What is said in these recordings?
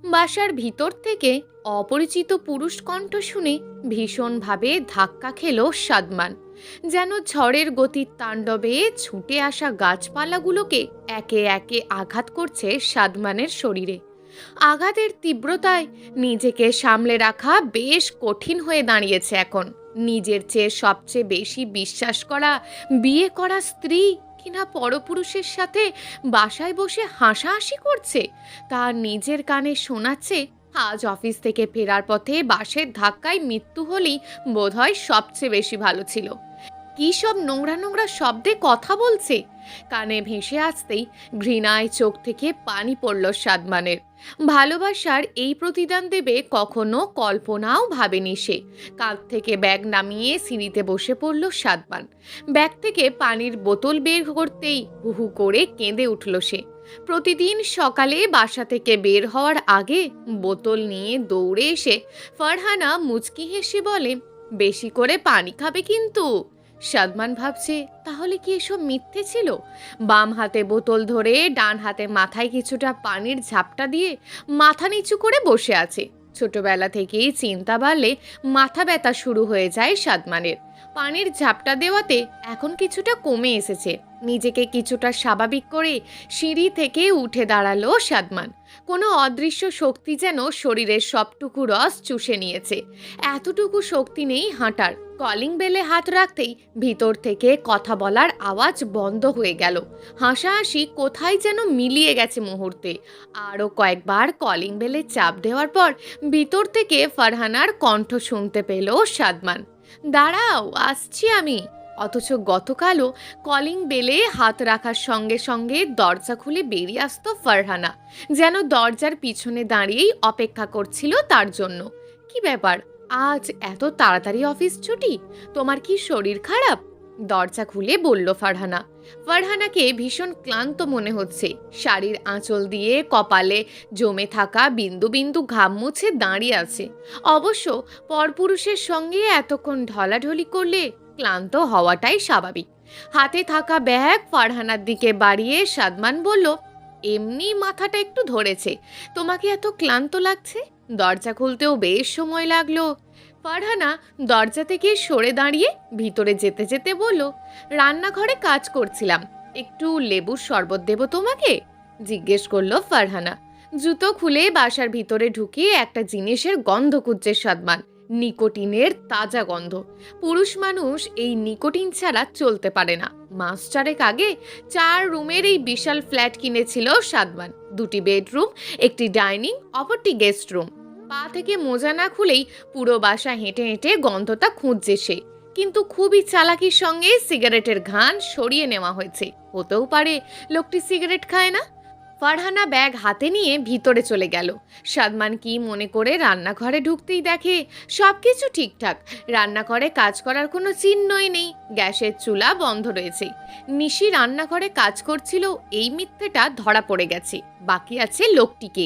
বাসার ভিতর থেকে অপরিচিত পুরুষ কণ্ঠ শুনে ভীষণভাবে ধাক্কা খেল সাদমান। যেন ঝড়ের গতির তাণ্ডবে ছুটে আসা গাছপালাগুলোকে একে একে আঘাত করছে সাদমানের শরীরে। আঘাতের তীব্রতায় নিজেকে সামলে রাখা বেশ কঠিন হয়ে দাঁড়িয়েছে এখন। নিজের চেয়ে সবচেয়ে বেশি বিশ্বাস করা বিয়ে করা স্ত্রী কিনা পরপুরুষের সাথে বাসায় বসে হাসাহাসি করছে, তার নিজের কানে শোনাচ্ছে। আজ অফিস থেকে ফেরার পথে বাসের ধাক্কায় মৃত্যু হলেই বোধহয় সবচেয়ে বেশি ভালো ছিল। কী সব নোংরা নোংরা শব্দে কথা বলছে, কানে ভেসে আসতেই ঘৃণায় চোখ থেকে পানি পড়ল সাদমানের। ভালোবাসার এই প্রতিদান দেবে কখনো কল্পনাও ভাবেনি সে। কাঁধ থেকে ব্যাগ নামিয়ে সিঁড়িতে বসে পড়ল সাদমান। ব্যাগ থেকে পানির বোতল বের করতেই হুহু করে কেঁদে উঠল সে। প্রতিদিন সকালে বাসা থেকে বের হওয়ার আগে বোতল নিয়ে দৌড়ে এসে ফারহানা মুচকি হেসে বলে, বেশি করে পানি খাবে কিন্তু। সাদমান ভাবছে, তাহলে কি এসব মিথ্যে ছিল? বাম হাতে বোতল ধরে ডান হাতে মাথায় কিছুটা পানির ঝাপটা দিয়ে মাথা নিচু করে বসে আছে। ছোটবেলা থেকেই চিন্তা বাড়লে মাথা ব্যথা শুরু হয়ে যায় সাদমানের। পানির ঝাপটা দেওয়াতে এখন কিছুটা কমে এসেছে। নিজেকে কিছুটা স্বাভাবিক করে সিঁড়ি থেকে উঠে দাঁড়ালো সাদমান। কোনো অদৃশ্য শক্তি যেন শরীরের সবটুকু রস চুষে নিয়েছে। এতটুকু শক্তি নেই হাঁটার। কলিং বেলে হাত রাখতেই ভিতর থেকে কথা বলার আওয়াজ বন্ধ হয়ে গেল। হাসাহাসি কোথায় যেন মিলিয়ে গেছে মুহূর্তে। আরও কয়েকবার কলিং বেলে চাপ দেওয়ার পর ভিতর থেকে ফারহানার কণ্ঠ শুনতে পেল সাদমান, দাঁড়াও, আসছি আমি। অথচ গতকালও কলিং বেলে হাত রাখার সঙ্গে সঙ্গে দরজা খুলে বেরিয়ে আসতো ফারহানা, যেন দরজার পিছনে দাঁড়িয়েই অপেক্ষা করছিল তার জন্য। কি ব্যাপার, আজ এত তাড়াতাড়ি অফিস ছুটি? তোমার কি শরীর খারাপ? দরজা খুলে বলল ফারহানা। ফারহানাকে ভীষণ ক্লান্ত মনে হচ্ছে। শাড়ির আঁচল দিয়ে কপালে জমে থাকা বিন্দু বিন্দু ঘাম মুছে দাঁড়িয়ে আছে। অবশ্য পরপুরুষের সঙ্গে এতক্ষণ ঢলাঢলি করলে ক্লান্ত হওয়াটাই স্বাভাবিক। হাতে থাকা ব্যাগ ফারহানার দিকে বাড়িয়ে সাদমান বলল, এমনি মাথাটা একটু ধরেছে, তোমাকে এত ক্লান্ত লাগছে? দরজা খুলতেও বেশ সময় লাগলো। ফারহানা দরজা থেকে সরে দাঁড়িয়ে ভিতরে যেতে যেতে বলল, রান্নাঘরে কাজ করছিলাম, একটু লেবুর শরবত দেব তোমাকে? জিজ্ঞেস করলো ফারহানা। জুতো খুলে বাসার ভিতরে ঢুকে একটা জিনিসের গন্ধ খুঁজছে সাদমান। নিকোটিনের তাজা গন্ধ। পুরুষ মানুষ এই নিকোটিন ছাড়া চলতে পারে না। মাস চারেক আগে 4 রুমের এই বিশাল ফ্ল্যাট কিনেছিল সাদমান। 2টি বেডরুম, একটি ডাইনিং, অপরটি গেস্ট রুম। পা থেকে মোজা না খুলেই পুরো বাসা হেঁটে হেঁটে গন্ধটা খুঁজছে সে। কিন্তু খুবই চালাকির সঙ্গে সিগারেটের ঘ্রাণ সরিয়ে নেওয়া হয়েছে। হতেও পারে লোকটি সিগারেট খায় না। ফারহানা ব্যাগ হাতে নিয়ে ভিতরে চলে গেল। সাদমান কি মনে করে রান্নাঘরে ঢুকতেই দেখে সবকিছু ঠিকঠাক। রান্নাঘরে কাজ করার কোনো চিহ্নই নেই। গ্যাসের চুলা বন্ধ রয়েছে। নিশি রান্নাঘরে কাজ করছিল, এই মিথ্যেটা ধরা পড়ে গেছে। বাকি আছে লোকটিকে।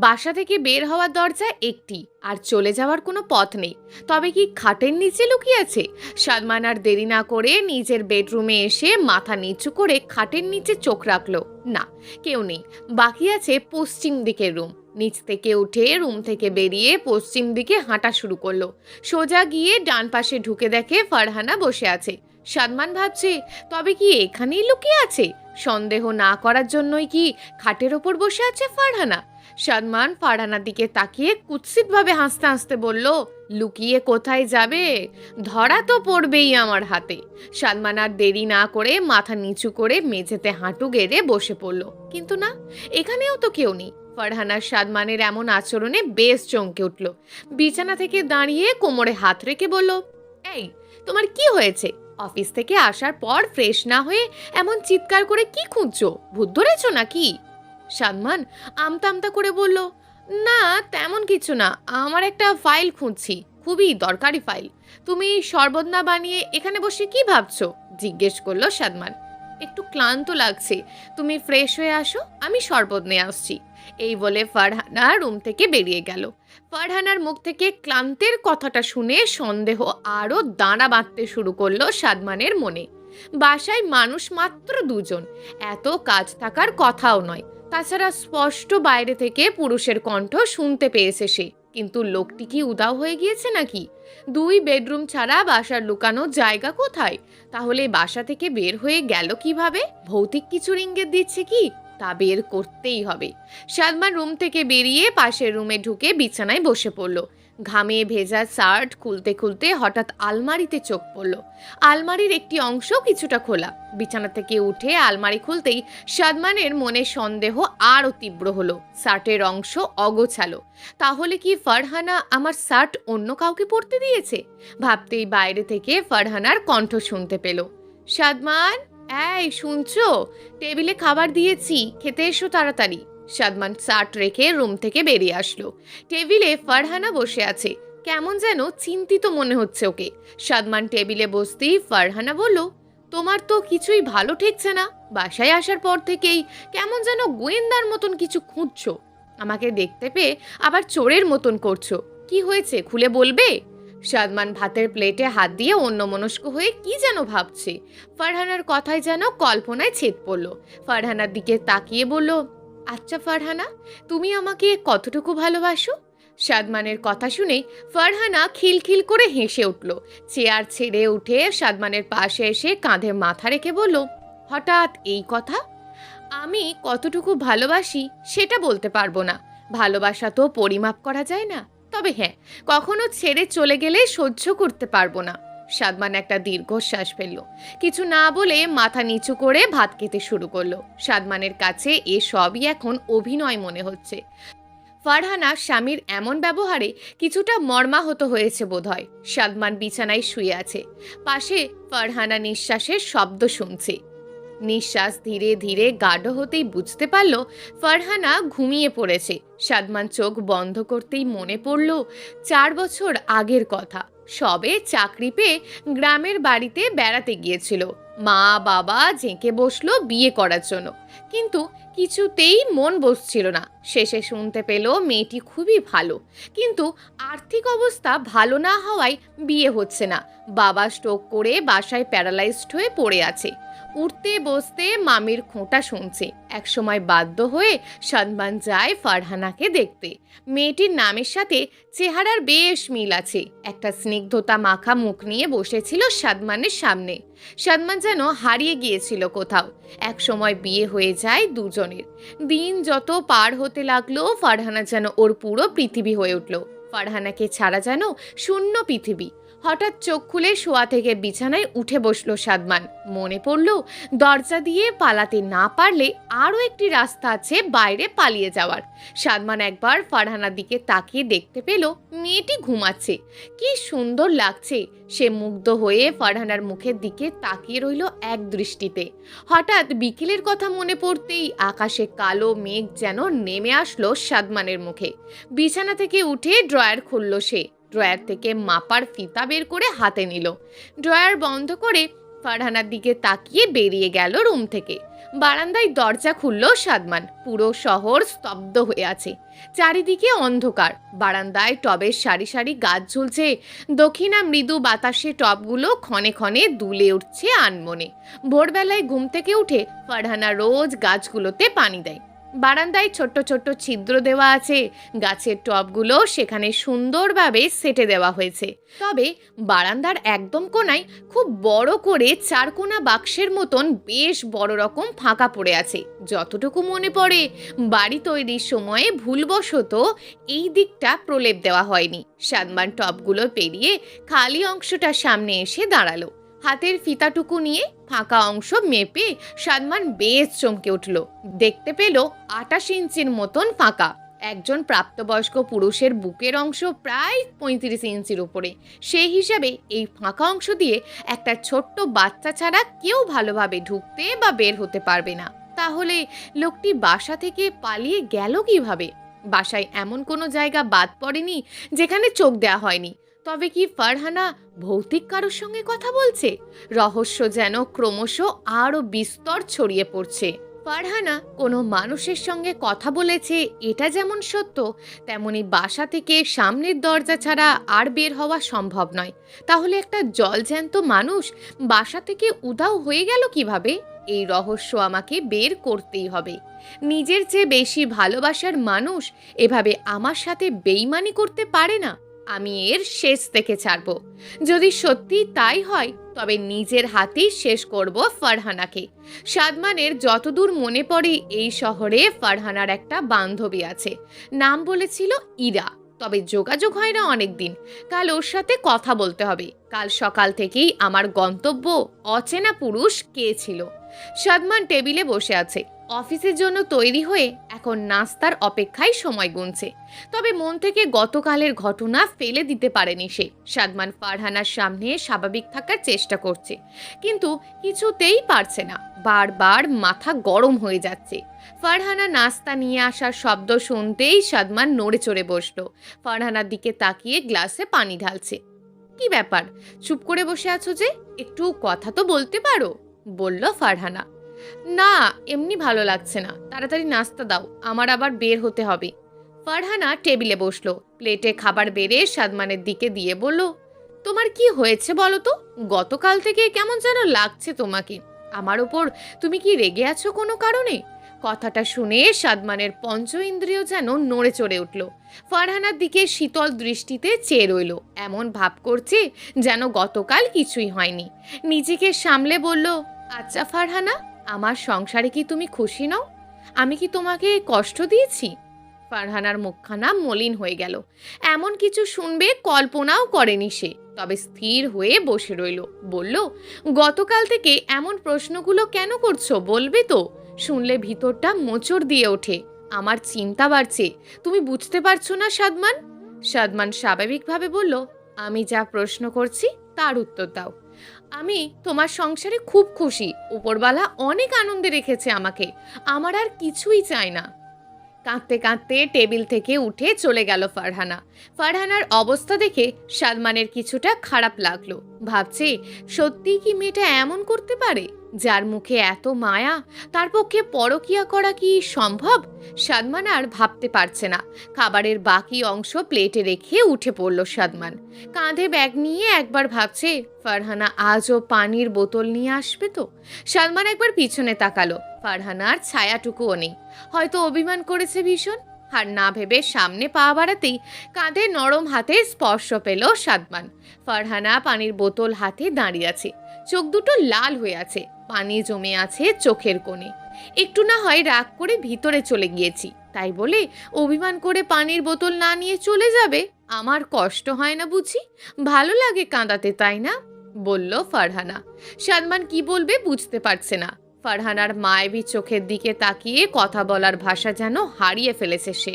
বাসা থেকে বের হওয়ার দরজা একটি, আর চলে যাওয়ার কোনো পথ নেই। তবে কি খাটের নিচে লুকিয়ে আছে? সাদমান আর দেরি না করে নিজের বেডরুমে এসে মাথা নিচু করে খাটের নিচে চোখ রাখলো। না, কেউ নেই। বাকি আছে পশ্চিম দিকের রুম। নিচ থেকে উঠে রুম থেকে বেরিয়ে পশ্চিম দিকে হাঁটা শুরু করলো। সোজা গিয়ে ডান পাশে ঢুকে দেখে ফারহানা বসে আছে। সাদমান ভাবছে, তবে কি এখানেই লুকিয়ে আছে? সন্দেহ না করার জন্যই কি খাটের ওপর বসে আছে ফারহানা? সাদমান ফারহানার দিকে তাকিয়ে কুৎসিতভাবে হাসতে হাসতে বলল, লুকিয়ে কোথায় যাবে? ধরা তো পড়বেই আমার হাতে। সাদমান আর দেরি না করে মাথা নিচু করে মেঝেতে হাঁটু গেড়ে বসে পড়ল। কিন্তু না, এখানেও তো কেউ নেই। ফারহানা সাদমানের এমন আচরণে বেশ চমকে উঠল। বিছানা থেকে দাঁড়িয়ে কোমরে হাত রেখে বলল, এই, তোমার কি হয়েছে? অফিস থেকে আসার পর ফ্রেশ না হয়ে এমন চিৎকার করে কি খুঁজছো? ভূত ধরেছো নাকি? সাদমান আমতা আমতা করে বলল, না তেমন কিছু না, আমার একটা ফাইল খুঁজছি, খুবই দরকারি ফাইল। তুমি শরবত না বানিয়ে এখানে বসে কি ভাবছো? জিজ্ঞেস করলো সাদমান। একটু ক্লান্ত লাগছে, তুমি ফ্রেশ হয়ে আসো, আমি শরবত নিয়ে আসছি। এই বলে ফারহানা রুম থেকে বেরিয়ে গেল। ফারহানার মুখ থেকে ক্লান্তের কথাটা শুনে সন্দেহ আরও দাঁড়া বাঁধতে শুরু করলো সাদমানের মনে। বাসায় মানুষ মাত্র 2 জন, এত কাজ থাকার কথাও নয়। তাছাড়া স্পষ্ট বাইরে থেকে পুরুষের কণ্ঠ শুনতে পেয়েছে সে। কিন্তু লোকটি কি উধাও হয়ে গিয়েছে নাকি? 2 বেডরুম ছাড়া বাসার লুকানো জায়গা কোথায়? তাহলে বাসা থেকে বের হয়ে গেল কিভাবে? ভৌতিক কিছুর ইঙ্গিত দিচ্ছে কি? তা বের করতেই হবে। সাদমান রুম থেকে বেরিয়ে পাশের রুমে ঢুকে বিছানায় বসে পড়ল। ঘামে ভেজা শার্ট খুলতে খুলতে হঠাৎ আলমারিতে চোখ পড়ল। আলমারির একটি অংশ কিছুটা খোলা। বিছানা থেকে উঠে আলমারি খুলতেই সাদমানের মনে সন্দেহ আরও তীব্র হলো। শার্টের অংশ অগোছালো। তাহলে কি ফারহানা আমার শার্ট অন্য কাউকে পরতে দিয়েছে? ভাবতেই বাইরে থেকে ফারহানার কণ্ঠ শুনতে পেল। সাদমান, এই শুনছো? টেবিলে খাবার দিয়েছি, খেতে এসো তাড়াতাড়ি। সাদমান শার্ট রেখে রুম থেকে বেরিয়ে আসলো। টেবিলে ফারহানা বসে আছে। কেমন যেন চিন্তিত মনে হচ্ছে ওকে। সাদমান টেবিলে বসতেই ফারহানা বলল, তোমার তো কিছুই ভালো ঠেকছে না। বাসায় আসার পর থেকেই কেমন যেন গোয়েন্দার মতন কিছু খুঁজছো। আমাকে দেখতে পেয়ে আবার চোরের মতন করছো। কি হয়েছে খুলে বলবে? সাদমান ভাতের প্লেটে হাত দিয়ে অন্যমনস্ক হয়ে কি যেন ভাবছে। ফারহানার কথায় যেন কল্পনায় ছেদ পড়ল। ফারহানার দিকে তাকিয়ে বলল, আচ্ছা ফারহানা, তুমি আমাকে কতটুকু ভালোবাসো? সাদমানের কথা শুনে ফারহানা খিলখিল করে হেসে উঠল। চেয়ার ছেড়ে উঠে সাদমানের পাশে এসে কাঁধে মাথা রেখে বলল, হঠাৎ এই কথা? আমি কতটুকু ভালোবাসি সেটা বলতে পারবো না। ভালোবাসা তো পরিমাপ করা যায় না। তবে হ্যাঁ, কখনো ছেড়ে চলে গেলে সহ্য করতে পারবো না। সাদমান একটা দীর্ঘশ্বাস ফেলল। কিছু না বলে মাথা নিচু করে ভাত খেতে শুরু করলো। সাদমানের কাছে এ সবই এখন অভিনয় মনে হচ্ছে। ফারহানা স্বামীর এমন ব্যবহারে কিছুটা মর্মাহত হয়েছে বোধহয়। সাদমান বিছানায় শুয়ে আছে। পাশে ফারহানা নিঃশ্বাসের শব্দ শুনছে। নিঃশ্বাস ধীরে ধীরে গাঢ় হতেই বুঝতে পারল ফারহানা ঘুমিয়ে পড়েছে। সাদমান চোখ বন্ধ করতেই মনে পড়ল 4 বছর আগের কথা। সবে চাকরি পেয়ে গ্রামের বাড়িতে বেড়াতে গিয়েছিল। মা বাবা ঝেঁকে বসলো বিয়ে করার জন্য, কিন্তু কিছুতেই মন বসছিল না। শেষে শুনতে পেল মেয়েটি খুবই ভালো, কিন্তু আর্থিক অবস্থা ভালো না হওয়ায় বিয়ে হচ্ছে না। বাবা স্ট্রোক করে বাসায় প্যারালাইজড হয়ে পড়ে আছে। উঠতে বসতে মামির খোঁটা শুনছে। একসময় বাধ্য হয়ে সাদমান যায় ফারহানাকে দেখতে। মেয়েটির নামের সাথে চেহারার বেশ মিল আছে। একটা স্নিগ্ধতা মাখা মুখ নিয়ে বসেছিল সাদমানের সামনে। সাদমান যেন হারিয়ে গিয়েছিল কোথাও। একসময় বিয়ে হয়ে যায় দুজনের। দিন যত পার হতে লাগলো ফারহানা যেন ওর পুরো পৃথিবী হয়ে উঠল। ফারহানাকে ছাড়া যেন শূন্য পৃথিবী। হঠাৎ চোখ খুলে শোয়া থেকে বিছানায় উঠে বসলো সাদমান। মনে পড়ল দরজা দিয়ে পালাতে না পারলে আরও একটি রাস্তা আছে বাইরে পালিয়ে যাওয়ার। সাদমান একবার ফারহানার দিকে তাকিয়ে দেখতে পেল মেয়েটি ঘুমাচ্ছে। কি সুন্দর লাগছে। সে মুগ্ধ হয়ে ফারহানার মুখের দিকে তাকিয়ে রইল এক দৃষ্টিতে। হঠাৎ বিকেলের কথা মনে পড়তেই আকাশে কালো মেঘ যেন নেমে আসলো সাদমানের মুখে। বিছানা থেকে উঠে ড্রয়ার খুলল সে। ড্রয়ার থেকে মাপার ফিতা বের করে হাতে নিল। ড্রয়ার বন্ধ করে ফারহানার দিকে তাকিয়ে বেরিয়ে গেল রুম থেকে। বারান্দায় দরজা খুলল সাদমান। পুরো শহর স্তব্ধ হয়ে আছে। চারিদিকে অন্ধকার। বারান্দায় টবের সারি সারি গাছ ঝুলছে। দক্ষিণা মৃদু বাতাসে টবগুলো ক্ষণে ক্ষণে দুলে উঠছে আনমনে। ভোরবেলায় ঘুম থেকে উঠে ফারহানা রোজ গাছগুলোতে পানি দেয়। বারান্দায় ছোট্ট ছোট্ট ছিদ্র দেওয়া আছে। গাছের টবগুলো সেখানে সুন্দরভাবে সেটে দেওয়া হয়েছে। তবে বারান্দার একদম কোনায় খুব বড় করে 4 কোনা বাক্সের মতন বেশ বড় রকম ফাঁকা পড়ে আছে। যতটুকু মনে পড়ে বাড়ি তৈরির সময়ে ভুলবশত এই দিকটা প্রলেপ দেওয়া হয়নি। সাদমান টবগুলো পেরিয়ে খালি অংশটার সামনে এসে দাঁড়ালো। হাতের ফিতাটুকু নিয়ে ফাঁকা অংশ মেপে সাদমান বেশ চমকে উঠল। দেখতে পেল 28 ইঞ্চির মতন ফাঁকা। একজন প্রাপ্তবয়স্ক পুরুষের বুকের অংশ প্রায় 35 ইঞ্চির উপরে। সেই হিসাবে এই ফাঁকা অংশ দিয়ে একটা ছোট্ট বাচ্চা ছাড়া কেউ ভালোভাবে ঢুকতে বা বের হতে পারবে না। তাহলে লোকটি বাসা থেকে পালিয়ে গেল কিভাবে? বাসায় এমন কোনো জায়গা বাদ পড়েনি যেখানে চোখ দেওয়া হয়নি। তবে কি ফারহানা ভৌতিক কারোর সঙ্গে কথা বলছে? রহস্য যেন ক্রমশ আরও বিস্তর ছড়িয়ে পড়ছে। ফারহানা কোনো মানুষের সঙ্গে কথা বলেছে এটা যেমন সত্য, তেমনি বাসা থেকে সামনের দরজা ছাড়া আর বের হওয়া সম্ভব নয়। তাহলে একটা জলজ্যান্ত মানুষ বাসা থেকে উধাও হয়ে গেল কিভাবে? এই রহস্য আমাকে বের করতেই হবে। নিজের চেয়ে বেশি ভালোবাসার মানুষ এভাবে আমার সাথে বেইমানি করতে পারে না। আমি এর শেষ দেখে ছাড়ব। যদি সত্যি তাই হয় তবে নিজের হাতেই শেষ করব ফারহানাকে। সাদমানের যতদূর মনে পড়ে এই শহরে ফারহানার একটা বান্ধবী আছে, নাম বলেছিল ইরা। তবে যোগাযোগ হয় না অনেক দিন। কাল ওর সাথে কথা বলতে হবে। কাল সকাল থেকেই আমার গন্তব্য অচেনা পুরুষ কে ছিল। সাদমান টেবিলে বসে আছে, অফিসের জন্য তৈরি হয়ে এখন নাস্তার অপেক্ষায় সময় গুনছে। তবে মন থেকে গতকালের ঘটনা ফেলে দিতে পারেনি সে। সাদমান ফারহানার সামনে স্বাভাবিক থাকার চেষ্টা করছে, কিন্তু কিছুতেই পারছে না। বারবার মাথা গরম হয়ে যাচ্ছে। ফারহানা নাস্তা নিয়ে আসার শব্দ শুনতেই সাদমান নড়ে চড়ে বসলো। ফারহানার দিকে তাকিয়ে গ্লাসে পানি ঢালছে। কি ব্যাপার, চুপ করে বসে আছো যে? একটু কথা তো বলতে পারো, বলল ফারহানা। না, এমনি ভালো লাগছে না। তাড়াতাড়ি নাস্তা দাও, আমার আবার বের হতে হবে। ফারহানা টেবিলে বসলো, প্লেটে খাবার বেড়ে সাদমানের দিকে দিয়ে বলল, তোমার কি হয়েছে বলো তো? গতকাল থেকে কেমন যেন লাগছে তোমাকে। আমার ওপর তুমি কি রেগে আছো কোনো কারণে? কথাটা শুনে সাদমানের পঞ্চ ইন্দ্রিয় যেন নড়ে চড়ে উঠল। ফারহানার দিকে শীতল দৃষ্টিতে চেয়ে রইল, এমন ভাব করছে যেন গতকাল কিছুই হয়নি। নিজেকে সামলে বলল, আচ্ছা ফারহানা, আমার সংসারে কি তুমি খুশি নও? আমি কি তোমাকে কষ্ট দিয়েছি? ফারহানার মুখখানা মলিন হয়ে গেল। এমন কিছু শুনবে কল্পনাও করেনি সে। তবে স্থির হয়ে বসে রইল। বলল, গতকাল থেকে এমন প্রশ্নগুলো কেন করছো, বলবে তো? শুনলে ভিতরটা মোচড় দিয়ে ওঠে। আমার চিন্তা বাড়ছে। তুমি বুঝতে পারছো না সাদমান? সাদমান স্বাভাবিকভাবে বলল, আমি যা প্রশ্ন করছি তার উত্তর দাও। আমি তোমার সংসারে খুব খুশি। উপরওয়ালা অনেক আনন্দে রেখেছে আমাকে। আমার আর কিছুই চাই না। কাঁদতে কাঁদতে টেবিল থেকে উঠে চলে গেল ফারহানা। ফারহানার অবস্থা দেখে সাদমানের কিছুটা খারাপ লাগলো। ভাবছে, সত্যি কি মেয়েটা এমন করতে পারে? যার মুখে এত মায়া, তার পক্ষে পরকিয়া করা কি সম্ভব? সাদমান আর ভাবতে পারছে না। খাবারের বাকি অংশ প্লেটে রেখে উঠে পড়ল সাদমান। কাঁধে ব্যাগ নিয়ে একবার ভাবছে, ফারহানা আজও পানির বোতল নিয়ে আসবে তো। সাদমান একবার পিছনে তাকালো। ফারহানার ছায়াটুকুও নেই। হয়তো অভিমান করেছে ভীষণ। আর না ভেবে সামনে পা বাড়াতেই কাঁধে নরম হাতে স্পর্শ পেল সাদমান। ফারহানা পানির বোতল হাতে দাঁড়িয়ে আছে। চোখ দুটো লাল হয়ে আছে, পানি জমে আছে চোখের কোণে। একটু না হয় রাগ করে ভিতরে চলে গিয়েছি, তাই বলে অভিমান করে পানির বোতল না নিয়ে চলে যাবে? আমার কষ্ট হয় না বুঝি? ভালো লাগে কাঁদাতে, তাই না? বলল ফারহানা। সাদমান কি বলবে বুঝতে পারছে না। ফারহানার মায়াবী চোখের দিকে তাকিয়ে কথা বলার ভাষা যেন হারিয়ে ফেলেছে সে।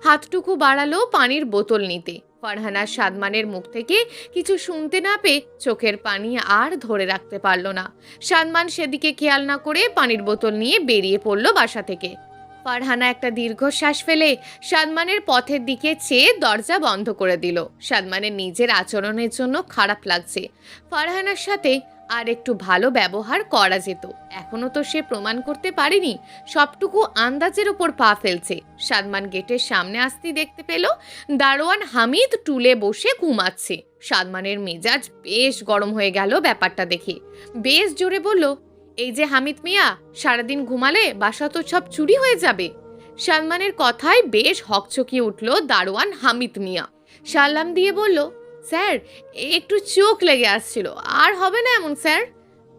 হাতটুকু বাড়ালো পানির বোতল নিতে। ফারহানা সাদমানের মুখ থেকে কিছু শুনতে না পেয়ে চোখের পানি আর ধরে রাখতে পারল না। সাদমান সেদিকে খেয়াল না করে পানির বোতল নিয়ে বেরিয়ে পড়ল বাসা থেকে। ফারহানা একটা দীর্ঘশ্বাস ফেলে সাদমানের পথের দিকে চেয়ে দরজা বন্ধ করে দিল। সাদমানের নিজের আচরণের জন্য খারাপ লাগছে। ফারহানার সাথে আর একটু ভালো ব্যবহার করা যেত। এখনো তো সে প্রমাণ করতে পারেনি। সবটুকু আন্দাজের উপর পা ফেলছে। সাদমান গেটের সামনে আসতেই দেখতে পেল দারোয়ান হামিদ টুলে বসে ঘুমাচ্ছে। সাদমানের মেজাজ বেশ গরম হয়ে গেল ব্যাপারটা দেখে। বেশ জোরে বলল, এই যে হামিদ মিয়া, সারাদিন ঘুমালে বাসা তো সব চুরি হয়ে যাবে। সাদমানের কথায় বেশ হকচকিয়ে উঠল দারোয়ান হামিদ মিয়া। সালাম দিয়ে বলল, স্যার, একটু চোখ লেগে আসছিল, আর হবে না এমন স্যার।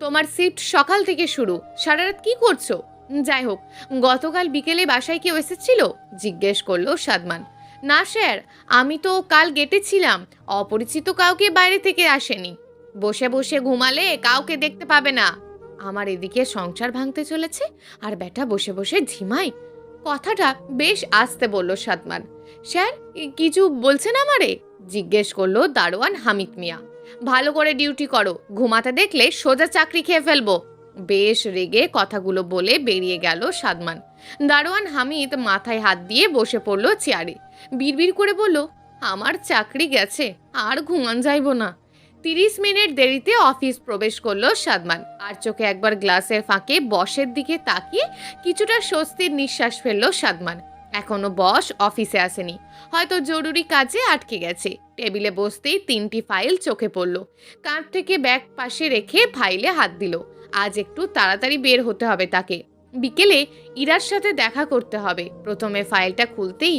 তোমার শিফট সকাল থেকে শুরু, সারা রাত কি করছো? যাই হোক, গতকাল বিকেলে বাসায় কেউ এসেছিল? জিজ্ঞেস করলো সাদমান। না স্যার, আমি তো কাল গেটে ছিলাম। অপরিচিত কাউকে বাইরে থেকে আসেনি। বসে বসে ঘুমালে কাউকে দেখতে পাবে না। আমার এদিকে সংসার ভাঙতে চলেছে, আর বেটা বসে বসে ঝিমাই। কথাটা বেশ আস্তে বলল সাদমান। স্যার, কিছু বলছেন আমারে? জিজ্ঞেস করলো দারোয়ান হামিদ মিয়া। ভালো করে ডিউটি করো, ঘুমাতে দেখলে সোজা চাকরি খেয়ে ফেলবো। বেশ রেগে কথাগুলো বলে বেরিয়ে গেল সাদমান। দারোয়ান হামিদ মাথায় হাত দিয়ে বসে পড়ল চেয়ারে। বিড়বিড় করে বলল, আমার চাকরি গেছে, আর ঘুমান যাইব না। 30 মিনিট দেরিতে অফিস প্রবেশ করলো সাদমান। আর চোখে একবার গ্লাসের ফাঁকে বসের দিকে তাকিয়ে কিছুটা স্বস্তির নিঃশ্বাস ফেললো সাদমান। এখনো বস অফিসে আসেনি, হয়তো জরুরি কাজে আটকে গেছে। টেবিলে বসতেই 3টি ফাইল চোখে পড়ল। কাঁধ থেকে ব্যাগ পাশে রেখে ফাইলে হাত দিল। আজ একটু তাড়াতাড়ি বের হতে হবে তাকে। বিকেলে ইরার সাথে দেখা করতে হবে। প্রথমে ফাইলটা খুলতেই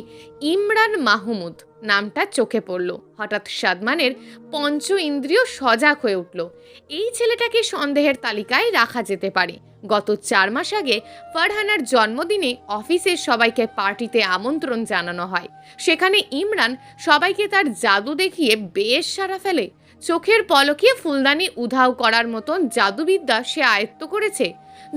ইমরান মাহমুদ নামটা চোখে পড়ল। হঠাৎ সাদমানের পঞ্চ ইন্দ্রিয় সজাগ হয়ে উঠল। এই ছেলেটাকে সন্দেহের তালিকায় রাখা যেতে পারে। গত 4 মাস আগে ফারহানার জন্মদিনে অফিসের সবাইকে পার্টিতে আমন্ত্রণ জানানো হয়। সেখানে ইমরান সবাইকে তার জাদু দেখিয়ে বেশ সাড়া ফেলে। চোখের পলকে ফুলদানি উধাও করার মতন জাদুবিদ্যা সে আয়ত্ত করেছে।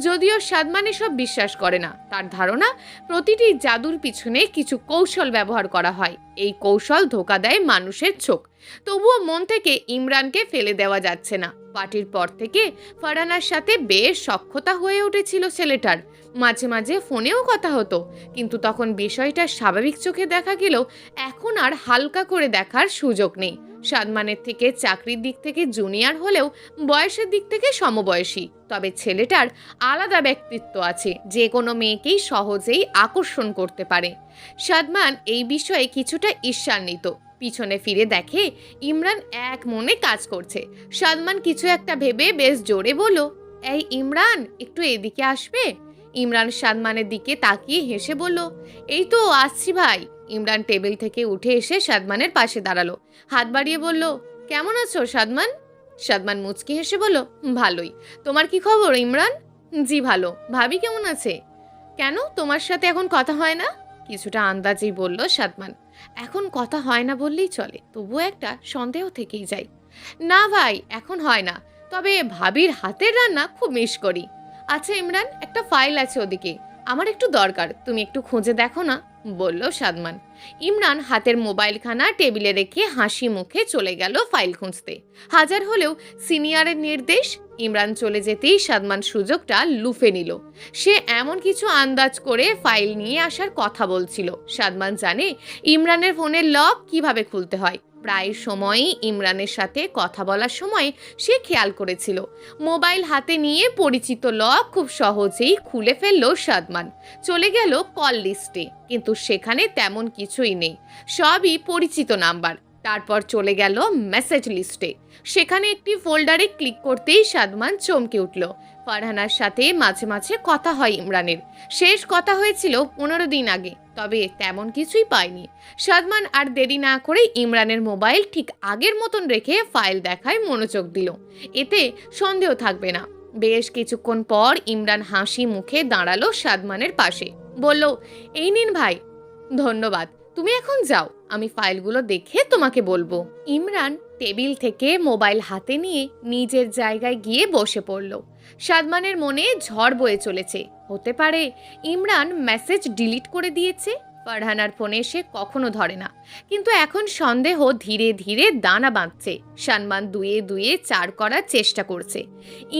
যদিও সাদমান এসব বিশ্বাস করে না। তার ধারণা প্রতিটি জাদুর পিছনে কিছু কৌশল ব্যবহার করা হয়। এই কৌশল ধোঁকা দেয় মানুষের চোখ। তবুও মন থেকে ইমরানকে ফেলে দেওয়া যাচ্ছে না। পার্টির পর থেকে ফারহানার সাথে বেশ সখ্যতা হয়ে উঠেছিল ছেলেটার। মাঝে মাঝে ফোনেও কথা হতো, কিন্তু তখন বিষয়টা স্বাভাবিক চোখে দেখা গেলেও এখন আর হালকা করে দেখার সুযোগ নেই। সাদমানের থেকে চাকরির দিক থেকে জুনিয়র হলেও বয়সের দিক থেকে সমবয়সী। তবে ছেলেটার আলাদা ব্যক্তিত্ব আছে, যে কোনো মেয়েকেই সহজেই আকর্ষণ করতে পারে। সাদমান এই বিষয়ে কিছুটা ঈর্ষান্বিত। পিছনে ফিরে দেখে ইমরান এক মনে কাজ করছে। সাদমান কিছু একটা ভেবে বেশ জোরে বলল, এই ইমরান, একটু এদিকে আসবে? ইমরান সাদমানের দিকে তাকিয়ে হেসে বলল, এই তো আসছি ভাই। ইমরান টেবিল থেকে উঠে এসে সাদমানের পাশে দাঁড়ালো। হাত বাড়িয়ে বলল, কেমন আছো সাদমান? সাদমান মুচকি হেসে বলল, ভালোই। তোমার কি খবর ইমরান? জি ভালো। ভাবি কেমন আছে? কেন, তোমার সাথে এখন কথা হয় না? কিছুটা আন্দাজেই বলল সাদমান। এখন কথা হয় না বললেই চলে, তবুও একটা সন্দেহ থেকেই যায়। না ভাই, এখন হয় না, তবে ভাবির হাতের রান্না খুব মিস করি। আচ্ছা ইমরান, একটা ফাইল আছে ওদিকে, আমার একটু দরকার, তুমি একটু খুঁজে দেখো না, বলল সাদমান। ইমরান হাতের মোবাইলখানা টেবিলে রেখে হাসি মুখে চলে গেল ফাইল খুঁজতে। হাজার হলেও সিনিয়রের নির্দেশ। ইমরান চলে যেতেই সাদমান সুযোগটা লুফে নিল। সে এমন কিছু আন্দাজ করে ফাইল নিয়ে আসার কথা বলছিল। সাদমান জানে ইমরানের ফোনের লক কিভাবে খুলতে হয়। প্রায় সময়ই ইমরানের সাথে কথা বলার সময় সে খেয়াল করেছিল। মোবাইল হাতে নিয়ে পরিচিত লক খুব সহজেই খুলে ফেলল সাদমান। চলে গেল কল লিস্টে, কিন্তু সেখানে তেমন কিছুই নেই, সবই পরিচিত নাম্বার। তারপর চলে গেল মেসেজ লিস্টে। সেখানে একটি ফোল্ডারে ক্লিক করতেই সাদমান চমকে উঠল। ফারহানার সাথে মাঝে মাঝে কথা হয় ইমরানের। শেষ কথা হয়েছিল 15 দিন আগে, তবে তেমন কিছুই পায়নি। সাদমান আর দেরি না করে ইমরানের মোবাইল ঠিক আগের মতন রেখে ফাইল দেখায় মনোযোগ দিল। এতে সন্দেহ থাকবে না। বেশ কিছুক্ষণ পর ইমরান হাসি মুখে দাঁড়ালো সাদমানের পাশে, বলল, এই নিন ভাই। ধন্যবাদ, তুমি এখন যাও, আমি ফাইলগুলো দেখে তোমাকে বলবো। ইমরান টেবিল থেকে মোবাইল হাতে নিয়ে নিজের জায়গায় গিয়ে বসে পড়ল। সাদমানের মনে ঝড় বয়ে চলেছে। হতে পারে ইমরান মেসেজ ডিলিট করে দিয়েছে। ফারহানার ফোনে সে কখনো ধরে না, কিন্তু এখন সন্দেহ ধীরে ধীরে দানা বাঁধছে। সাদমান দুয়ে দুয়ে 4 করার চেষ্টা করছে।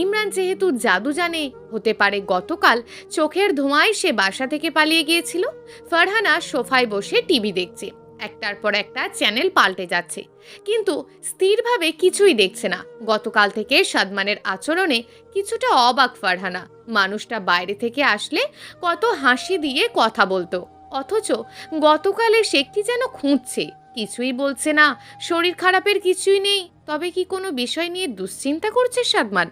ইমরান যেহেতু জাদু জানে, হতে পারে গতকাল চোখের ধোঁয়ায় সে বাসা থেকে পালিয়ে গিয়েছিল। ফারহানা সোফায় বসে টিভি দেখছে। একটার পর একটা চ্যানেল পাল্টে যাচ্ছে, কিন্তু স্থিরভাবে কিছুই দেখছে না। গতকাল থেকে সাদমানের আচরণে কিছুটা অবাক ফারহানা। মানুষটা বাইরে থেকে আসলে কত হাসি দিয়ে কথা বলতো, অথচ গতকালে সে কি যেন খুঁজছে। কিছুই বলছে না, শরীর খারাপের কিছুই নেই। তবে কি কোনো বিষয় নিয়ে দুশ্চিন্তা করছে সাদমান?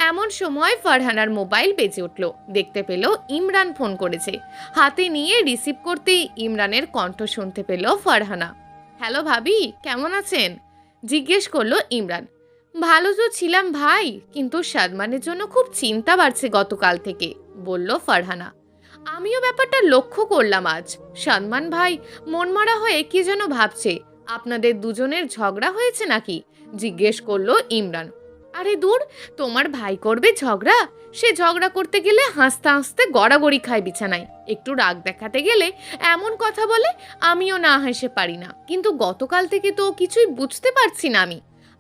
এমন সময় ফারহানার মোবাইল বেজে উঠল। দেখতে পেল ইমরান ফোন করেছে। হাতে নিয়ে রিসিভ করতেই ইমরানের কণ্ঠ শুনতে পেল ফারহানা। হ্যালো ভাবি, কেমন আছেন? জিজ্ঞেস করলো ইমরান। ভালো তো ছিলাম ভাই, কিন্তু সাদমানের জন্য খুব চিন্তা বাড়ছে গতকাল থেকে, বলল ফারহানা। আমিও ব্যাপারটা লক্ষ্য করলাম আজ। সাদমান ভাই মনমরা হয়ে কি যেন ভাবছে। আপনাদের দুজনের ঝগড়া হয়েছে নাকি? জিজ্ঞেস করলো ইমরান। আরে দূর, তোমার ভাই করবে ঝগড়া? সে ঝগড়া করতে গেলে হাসতে হাসতে গড়াগড়ি খায় বিছানায়। একটু রাগ দেখাতে গেলে এমন কথা বলে, আমিও না হেসে পারি না। কিন্তু গতকাল থেকে তো কিছুই বুঝতে পারছি না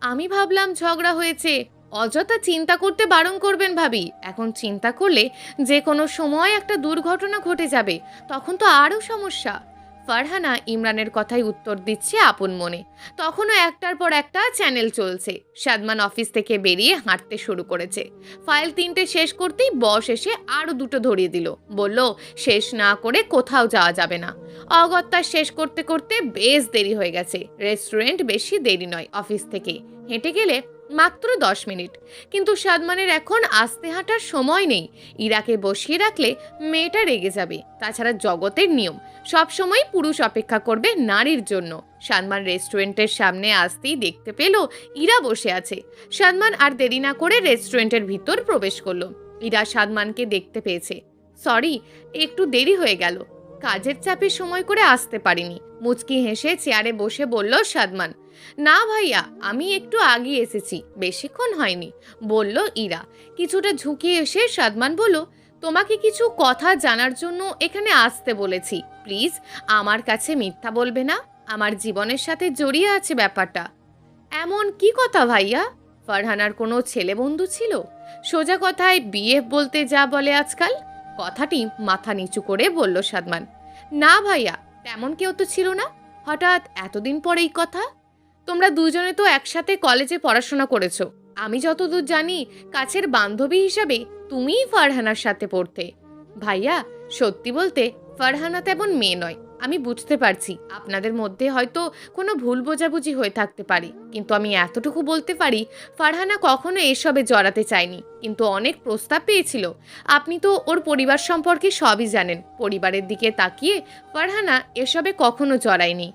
আমি ভাবলাম ঝগড়া হয়েছে। অযথা চিন্তা করতে বারণ করবেন ভাবি। এখন চিন্তা করলে যে কোনো সময় একটা দুর্ঘটনা ঘটে যাবে, তখন তো আরও সমস্যা। ফারহানা ইমরানের কথাই উত্তর দিচ্ছে আপন মনে। তখনও একটার পর একটা চ্যানেল চলছে। সাদমান অফিস থেকে বেরিয়ে হাঁটতে শুরু করেছে। ফাইল 3টে শেষ করতেই বস এসে আরও 2টো ধরিয়ে দিল। বলল, শেষ না করে কোথাও যাওয়া যাবে না। অগত্যা শেষ করতে করতে বেশ দেরি হয়ে গেছে। রেস্টুরেন্ট বেশি দেরি নয়, অফিস থেকে হেঁটে গেলে মাত্র 10 মিনিট। কিন্তু সাদমানের এখন আস্তে হাঁটার সময় নেই। ইরাকে বসিয়ে রাখলে মেয়েটা রেগে যাবে। তাছাড়া জগতের নিয়ম, সবসময় পুরুষ অপেক্ষা করবে নারীর জন্য। সাদমান রেস্টুরেন্টের সামনে আসতেই দেখতে পেল ইরা বসে আছে। সাদমান আর দেরি না করে রেস্টুরেন্টের ভিতর প্রবেশ করলো। ইরা সাদমানকে দেখতে পেয়েছে। সরি, একটু দেরি হয়ে গেল, কাজের চাপে সময় করে আসতে পারিনি। মুচকি হেসে চেয়ারে বসে বলল সাদমান। না ভাইয়া, আমি একটু আগে এসেছি, বেশিক্ষণ হয়নি, বলল ইরা। কিছুটা ঝুঁকিয়ে এসে সাদমান বলল, তোমাকে কিছু কথা জানার জন্য এখানে আসতে বলেছি। প্লিজ আমার কাছে মিথ্যা বলবে না, আমার জীবনের সাথে জড়িয়ে আছে ব্যাপারটা। এমন কি কথা ভাইয়া? ফারহানার কোনো ছেলে বন্ধু ছিল? সোজা কথায় বিয়ে বলতে যা বলে আজকাল। কথাটি মাথা নিচু করে বলল সাদমান। না ভাইয়া, তেমন কেউ তো ছিল না। হঠাৎ এতদিন পরে এই কথা? তোমরা দুজনে তো একসাথে কলেজে পড়াশোনা করেছো। আমি যতদূর জানি কাছের বান্ধবী হিসাবে তুমিই ফারহানার সাথে পড়তে। ভাইয়া, সত্যি বলতে ফারহানা তেমন মেয়ে নয়। আমি বুঝতে পারছি আপনাদের মধ্যে হয়তো কোনো ভুল বোঝাবুঝি হয়ে থাকতে পারে, কিন্তু আমি এতটুকু বলতে পারি ফারহানা কখনো এসবে জড়াতে চায়নি, কিন্তু অনেক প্রস্তাব পেয়েছিল। আপনি তো ওর পরিবার সম্পর্কে সবই জানেন। পরিবারের দিকে তাকিয়ে ফারহানা এসবে কখনো জড়ায়নি।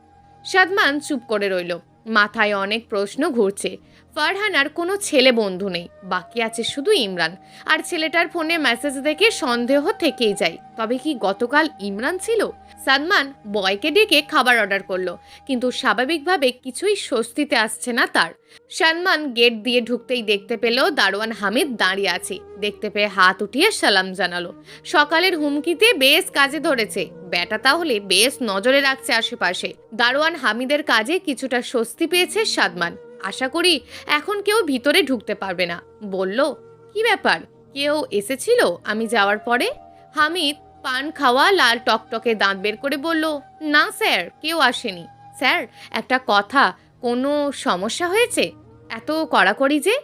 সাদমান চুপ করে রইল। মাথায় অনেক প্রশ্ন ঘুরছে। ফারহানার কোনো ছেলে বন্ধু নেই, বাকি আছে শুধু ইমরান। আর ছেলেটার ফোনে মেসেজ দেখে সন্দেহ থেকেই যায়। তবে কি গতকাল ইমরান ছিল? সাদমান বয়কে ডেকে খাবার অর্ডার করলো, কিন্তু স্বাভাবিকভাবে কিছুই স্বস্তিতে আসছে না তার। সাদমান গেট দিয়ে ঢুকতেই দেখতে পেল দারোয়ান হামিদ দাঁড়িয়ে আছে। দেখতে পেয়ে হাত উঠিয়ে সালাম জানালো। সকালের হুমকিতে বেশ কাজে ধরেছে, ব্যাটা তাহলে বেশ নজরে রাখছে আশেপাশে। দারোয়ান হামিদের কাজে কিছুটা স্বস্তি পেয়েছে সাদমান। আশা করি এখন কেউ ভিতরে ঢুকতে পারবে না, বলল। কি ব্যাপার, কেউ এসেছিল আমি যাওয়ার পরে? হামিদ পান খাওয়া লাল টকটকে দাঁত বের করে বলল, না স্যার, কেউ আসেনি। স্যার, একটা কথা, কোনো সমস্যা হয়েছে? এত কড়াকড়ি যে,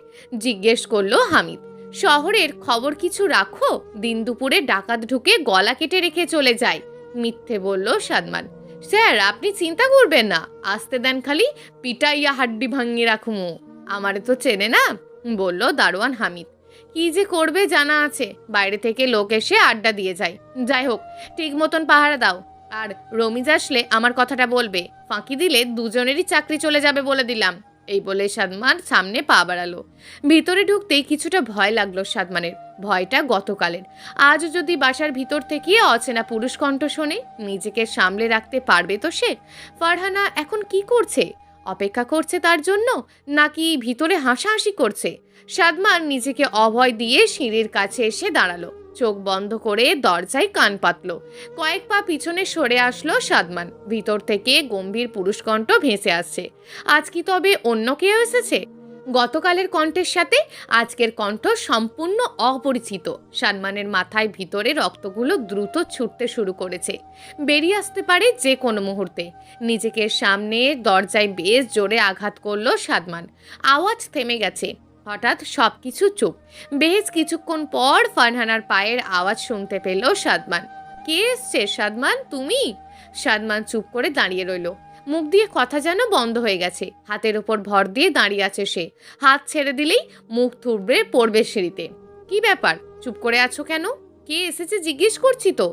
জিজ্ঞেস করলো হামিদ। শহরের খবর কিছু রাখো? দিন দুপুরে ডাকাত ঢুকে গলা কেটে রেখে চলে যায়, মিথ্যে বলল সাদমান। স্যার, আপনি চিন্তা করবেন না, আসতে দেন, খালি পিটাইয়া হাড্ডি ভাঙিয়ে রাখুমো। আমারে তো চেনে না, বলল দারোয়ান হামিদ। কি যে করবে জানা আছে, বাইরে থেকে লোক এসে আড্ডা দিয়ে যায়। যাই হোক, ঠিক মতন পাহারা দাও। আর রমিজ আসলে আমার কথাটা বলবে, ফাঁকি দিলে দুজনেরই চাকরি চলে যাবে বলে দিলাম। এই বলে সাদমান সামনে পা বাড়ালো। ভিতরে ঢুকতেই কিছুটা ভয় লাগলো সাদমানের। ভয়টা গতকালের। আজ যদি বাসার ভিতর থেকে অচেনা পুরুষ কণ্ঠ শোনে, নিজেকে সামলে রাখতে পারবে তো সে? ফারহানা এখন কি করছে? অপেক্ষা করছে তার জন্য, নাকি ভিতরে হাসাহাসি করছে? সাদমান নিজেকে অভয় দিয়ে সিঁড়ির কাছে এসে দাঁড়ালো। চোখ বন্ধ করে দরজায় কান পাতলো। কয়েক পা পিছনে সরে আসলো সাদমান। ভিতর থেকে গম্ভীর পুরুষকণ্ঠ ভেসে আসছে। আজ কি তবে অন্য কেউ এসেছে? গতকালের কণ্ঠের সাথে আজকের কণ্ঠ সম্পূর্ণ অপরিচিত। সাদমানের মাথায় ভিতরে রক্তগুলো দ্রুত ছুটতে শুরু করেছে, বেরিয়ে আসতে পারে যে কোনো মুহূর্তে। নিজেকে সামনে দরজায় বেশ জোরে আঘাত করলো সাদমান। আওয়াজ থেমে গেছে। হঠাৎ সবকিছু চুপ। বেশ কিছুক্ষণ পর ফারহানার পায়ের আওয়াজ শুনতে পেল সাদমান। কে এসছে সাদমান, তুমি? সাদমান চুপ করে দাঁড়িয়ে রইল। মুখ দিয়ে কথা যেন বন্ধ হয়ে গেছে। হাতের ওপর ভর দিয়ে দাঁড়িয়ে আছে সে। হাত ছেড়ে দিলেই মুখ থুবড়ে পড়বে সিঁড়িতে। কি ব্যাপার, চুপ করে আছো কেন? কে এসেছে জিজ্ঞেস করছি তো,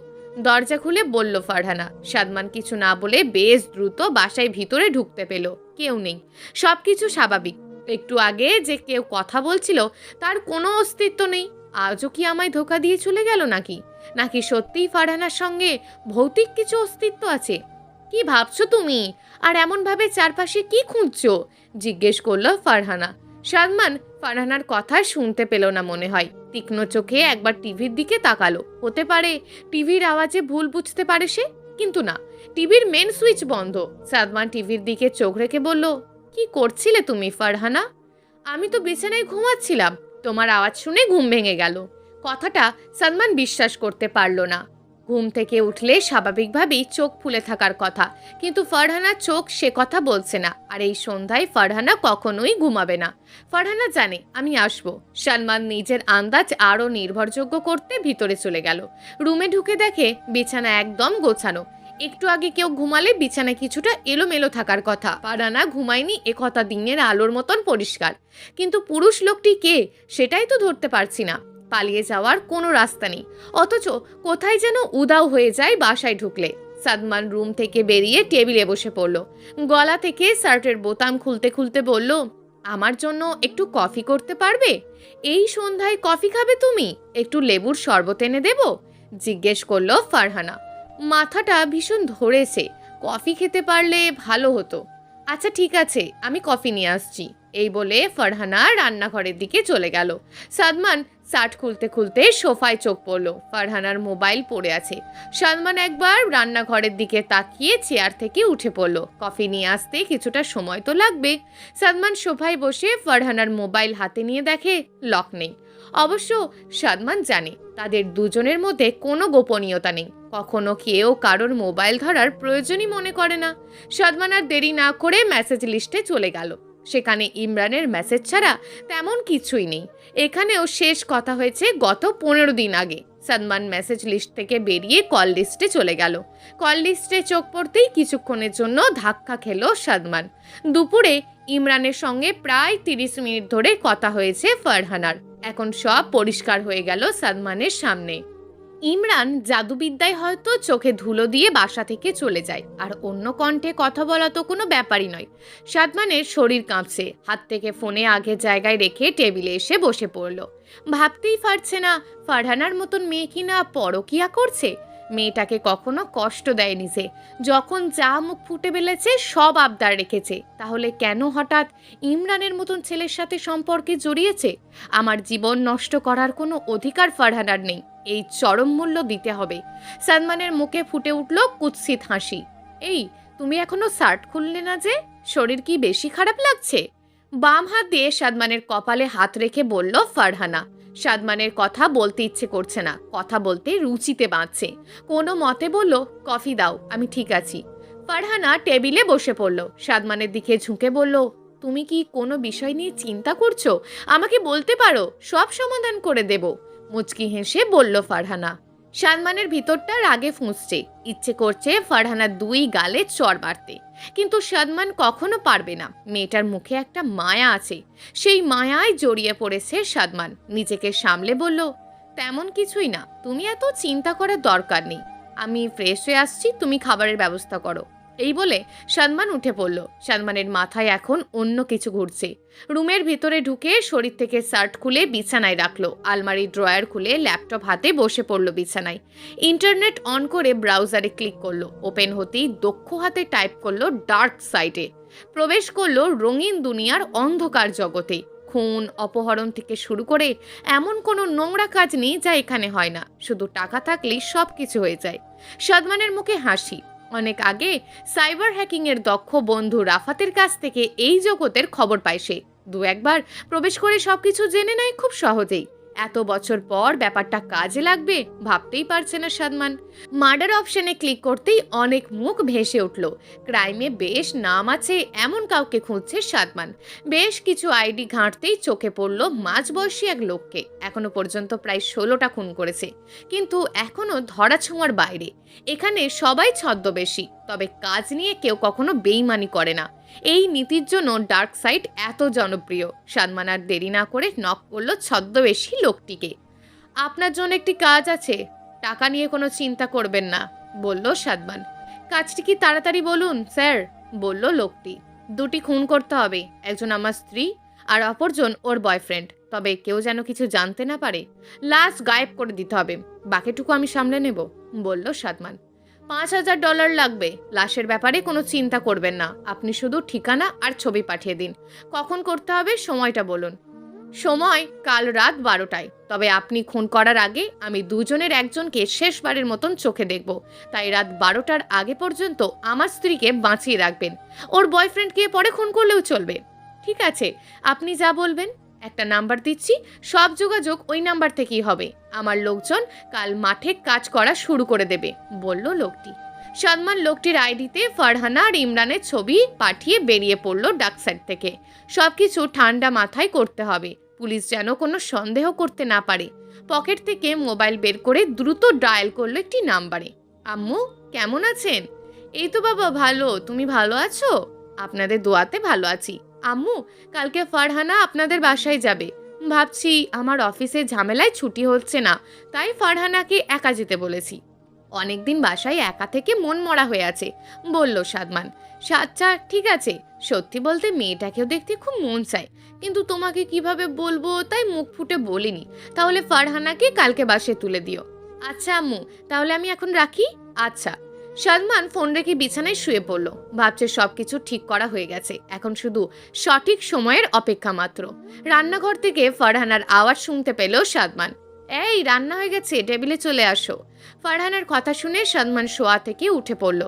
দরজা খুলে বলল ফারহানা। সাদমান কিছু না বলে বেশ দ্রুত বাসায় ভিতরে ঢুকতে পেল। কেউ নেই, সবকিছু স্বাভাবিক। একটু আগে যে কেউ কথা বলছিল তার কোনো অস্তিত্ব নেই। আজও কি আমায় ধোকা দিয়ে চলে গেল নাকি? নাকি সত্যিই ফারহানার সঙ্গে ভৌতিক কিছু অস্তিত্ব আছে? কি ভাবছো তুমি? আর এমনভাবে চারপাশে কি খুঁজছো? জিজ্ঞেস করলো ফারহানা। সাদমান ফারহানার কথা শুনতে পেল না মনে হয়। তীক্ষ্ণ চোখে একবার টিভির দিকে তাকালো। হতে পারে টিভির আওয়াজে ভুল বুঝতে পারে সে, কিন্তু না, টিভির মেন সুইচ বন্ধ। সাদমান টিভির দিকে চোখ রেখে বলল, কি করছিলে তুমি ফারহানা? আমি তো বিছানায় ঘুমাচ্ছিলাম, তোমার আওয়াজ শুনে ঘুম ভেঙে গেল। কথাটা সাদমান বিশ্বাস করতে পারল না। ঘুম থেকে উঠলে স্বাভাবিকভাবেই চোখ ফুলে থাকার কথা, কিন্তু ফারহানার চোখ সে কথা বলছে না। আর এই সন্ধ্যায় ফারহানা কখনোই ঘুমাবে না। ফারহানা জানে আমি আসবো। সালমান নিজের আন্দাজ আরও নির্ভরযোগ্য করতে ভিতরে চলে গেল। রুমে ঢুকে দেখে বিছানা একদম গোছানো। একটু আগে কেউ ঘুমালে বিছানায় কিছুটা এলোমেলো থাকার কথা। ফারহানা ঘুমায়নি একথা দিনের আলোর মতন পরিষ্কার, কিন্তু পুরুষ লোকটি কে সেটাই তো ধরতে পারছি না। পালিয়ে যাওয়ার কোনো রাস্তা নেই, অথচ কোথায় যেন উধাও হয়ে যায় বাসায় ঢুকলে। সাদমান রুম থেকে বেরিয়ে টেবিলে বসে পড়ল। গলা থেকে শার্টের বোতাম খুলতে খুলতে বলল, আমার জন্য একটু কফি করতে পারবে? এই সন্ধ্যায় কফি খাবে তুমি? একটু লেবুর শরবত এনে দেব? জিজ্ঞেস করলো ফারহানা। মাথাটা ভীষণ ধরেছে, কফি খেতে পারলে ভালো হতো। আচ্ছা ঠিক আছে, আমি কফি নিয়ে আসছি। এই বলে ফারহানা রান্নাঘরের দিকে চলে গেল। সাদমান শার্ট খুলতে খুলতে সোফায় চোখ পড়ল। ফারহানার মোবাইল পড়ে আছে। সাদমান একবার রান্নাঘরের দিকে তাকিয়ে চেয়ার থেকে উঠে পড়ল। কফি নিয়ে আসতে কিছুটা সময় তো লাগবে। সাদমান সোফায় বসে ফারহানার মোবাইল হাতে নিয়ে দেখে লক নেই। অবশ্য সাদমান জানে তাদের দুজনের মধ্যে কোনো গোপনীয়তা নেই। কখনো কেউ কারোর মোবাইল ধরার প্রয়োজনই মনে করে না। সাদমান আর দেরি না করে মেসেজ লিস্টে চলে গেল। সেখানে ইমরানের মেসেজ ছাড়া তেমন কিছুই নেই। এখানেও শেষ কথা হয়েছে গত 15 দিন আগে। সাদমান মেসেজ লিস্ট থেকে বেরিয়ে কল লিস্টে চলে গেল। কল লিস্টে চোখ পড়তেই কিছুক্ষণের জন্য ধাক্কা খেল সাদমান। দুপুরে ইমরানের সঙ্গে প্রায় 30 মিনিট ধরে কথা হয়েছে ফারহানার। এখন সব পরিষ্কার হয়ে গেল সাদমানের সামনে। ইমরান জাদুবিদ্যায় হয়তো চোখে ধুলো দিয়ে বাসা থেকে চলে যায়, আর অন্য কণ্ঠে কথা বলা তো কোনো ব্যাপারই নয়। সাদমানের শরীর কাঁপছে। হাত থেকে ফোনে আগের জায়গায় রেখে টেবিলে এসে বসে পড়ল। ভাবতেই পারছে না ফারহানার মতন মেয়ে কিনা পরকিয়া করছে। মেয়েটাকে কখনো কষ্ট দেয়নি সে। যখন যা মুখ ফুটে বেলেছে সব আবদার রেখেছে, তাহলে কেন হঠাৎ ইমরানের মতন ছেলের সাথে সম্পর্কে জড়িয়েছে? আমার জীবন নষ্ট করার কোনো অধিকার ফারহানার নেই, এই চরম মূল্য দিতে হবে। সাদমানের মুখে ফুটে উঠল কুৎসিত হাসি। এই, তুমি এখনো শার্ট খুললে না যে? শরীর কি বেশি খারাপ লাগছে? বাম হাত দিয়ে সাদমানের কপালে হাত রেখে বলল ফারহানা। সাদমানের কথা বলতে ইচ্ছে করছে না, কথা বলতে রুচিতে বাঁধছে। কোনো মতে বলল, কফি দাও, আমি ঠিক আছি। ফারহানা টেবিলে বসে পড়ল। সাদমানের দিকে ঝুঁকে বলল, তুমি কি কোনো বিষয় নিয়ে চিন্তা করছো? আমাকে বলতে পারো, সব সমাধান করে দেব। মুচকি হেসে বলল ফারহানা। সাদমানের ভিতরটা রাগে ফুঁসছে। ইচ্ছে করছে ফারহানার 2 গালে চড় মারতে, কিন্তু সাদমান কখনো পারবে না। মেয়েটার মুখে একটা মায়া আছে, সেই মায়ায় জড়িয়ে পড়েছে সাদমান। নিজেকে সামলে বলল, তেমন কিছুই না, তুমি এত চিন্তা করার দরকার নেই। আমি ফ্রেশ হয়ে আসছি, তুমি খাবারের ব্যবস্থা করো। এই বলে সাদমান উঠে পড়ল। সাদমানের মাথায় এখন অন্য কিছু ঘুরছে। রুমের ভিতরে ঢুকে শরীর থেকে শার্ট খুলে বিছানায় রাখলো। আলমারির ড্রয়ার খুলে ল্যাপটপ হাতে বসে পড়ল বিছানায়। ইন্টারনেট অন করে ব্রাউজারে ক্লিক করলো। ওপেন হতেই দক্ষ হাতে টাইপ করলো ডার্ক সাইটে। প্রবেশ করলো রঙিন দুনিয়ার অন্ধকার জগতে। খুন, অপহরণ থেকে শুরু করে এমন কোনো নোংরা কাজ নেই যা এখানে হয় না। শুধু টাকা থাকলেই সব কিছু হয়ে যায়। সাদমানের মুখে হাসি। অনেক আগে সাইবার হ্যাকিং এর দক্ষ বন্ধু রাফাতের কাছ থেকে এই জগতের খবর পায় সে। 2-1 বার প্রবেশ করে সবকিছু জেনে নেয় খুব সহজেই। এত বছর পর ব্যাপারটা কাজে লাগবে ভাবতেই পারছে না সাদমান। মার্ডার অপশনে ক্লিক করতেই অনেক মুখ ভেসে উঠল। ক্রাইমে বেশ নাম আছে এমন কাউকে খুঁজছে সাদমান। বেশ কিছু আইডি ঘাঁটতেই চোখে পড়ল মাঝবয়সী এক লোককে। এখনো পর্যন্ত প্রায় 16টা খুন করেছে, কিন্তু এখনো ধরাছোঁয়ার বাইরে। এখানে সবাই ছদ্মবেশী, তবে কাজ নিয়ে কেউ কখনো বেইমানি করে না। এই নীতির জন্য ডার্ক সাইট এত জনপ্রিয়। সাদমান আর দেরি না করে নক করলো ছদ্মবেশী লোকটিকে। আপনার জন্য একটি কাজ আছে, টাকা নিয়ে কোনো চিন্তা করবেন না, বলল সাদমান। কাজটি কি তাড়াতাড়ি বলুন স্যার, বলল লোকটি। 2টি খুন করতে হবে, একজন আমার স্ত্রী আর অপরজন ওর বয়ফ্রেন্ড। তবে কেউ যেন কিছু জানতে না পারে। লাশ গায়েব করে দিতে হবে, বাকিটুকু আমি সামলে নেব, বলল সাদমান। $5000 লাগবে। লাশের ব্যাপারে কোনো চিন্তা করবেন না, আপনি শুধু ঠিকানা আর ছবি পাঠিয়ে দিন। কখন করতে হবে সময়টা বলুন। সময় কাল রাত 12টায়। তবে আপনি খুন করার আগে আমি দুজনের একজনকে শেষবারের মতন চোখে দেখব, তাই রাত 12টার আগে পর্যন্ত আমার স্ত্রীকে বাঁচিয়ে রাখবেন। ওর বয়ফ্রেন্ডকে পরে খুন করলেও চলবে। ঠিক আছে, আপনি যা বলবেন। একটা নাম্বার দিচ্ছি, সব যোগাযোগ ওই নাম্বার থেকেই হবে। আমার লোকজন কাল মাঠে কাজ করা শুরু করে দেবে, বলল লোকটি। সাদমান লোকটির আইডিতে ফারহানা আর ইমরানের ছবি পাঠিয়ে বেরিয়ে পড়ল ডার্ক সাইট থেকে। সবকিছু ঠান্ডা মাথায় করতে হবে, পুলিশ যেন কোনো সন্দেহ করতে না পারে। পকেট থেকে মোবাইল বের করে দ্রুত ডায়াল করলো একটি নাম্বারে। আম্মু, কেমন আছেন? এই তো বাবা ভালো, তুমি ভালো আছো? আপনাদের দোয়াতে ভালো আছি। আম্মু, কালকে ফারহানা আপনাদের বাসায় যাবে। ভাবছি আমার অফিসের ঝামেলায় ছুটি হচ্ছে না, তাই ফারহানাকে একা যেতে বলেছি। অনেকদিন বাসায় একা থেকে মন মরা হয়ে আছে, বলল সাদমান। আচ্ছা ঠিক আছে, সত্যি বলতে মেয়েটাকেও দেখতে খুব মন চায়, কিন্তু তোমাকে কিভাবে বলবো তাই মুখ ফুটে বলিনি। তাহলে ফারহানাকে কালকে বাসায় তুলে দিও। আচ্ছা আম্মু, তাহলে আমি এখন রাখি। আচ্ছা। সাদমান ফোন রেখে বিছানায় শুয়ে পড়ল। ভাবছে সবকিছু ঠিক করা হয়ে গেছে, এখন শুধু সঠিক সময়ের অপেক্ষা মাত্র। রান্নাঘর থেকে ফারহানার আওয়াজ শুনতে পেল সাদমান। এই রান্না হয়ে গেছে, টেবিলে চলে আসো। ফারহানার কথা শুনে সাদমান শোয়া থেকে উঠে পড়ল।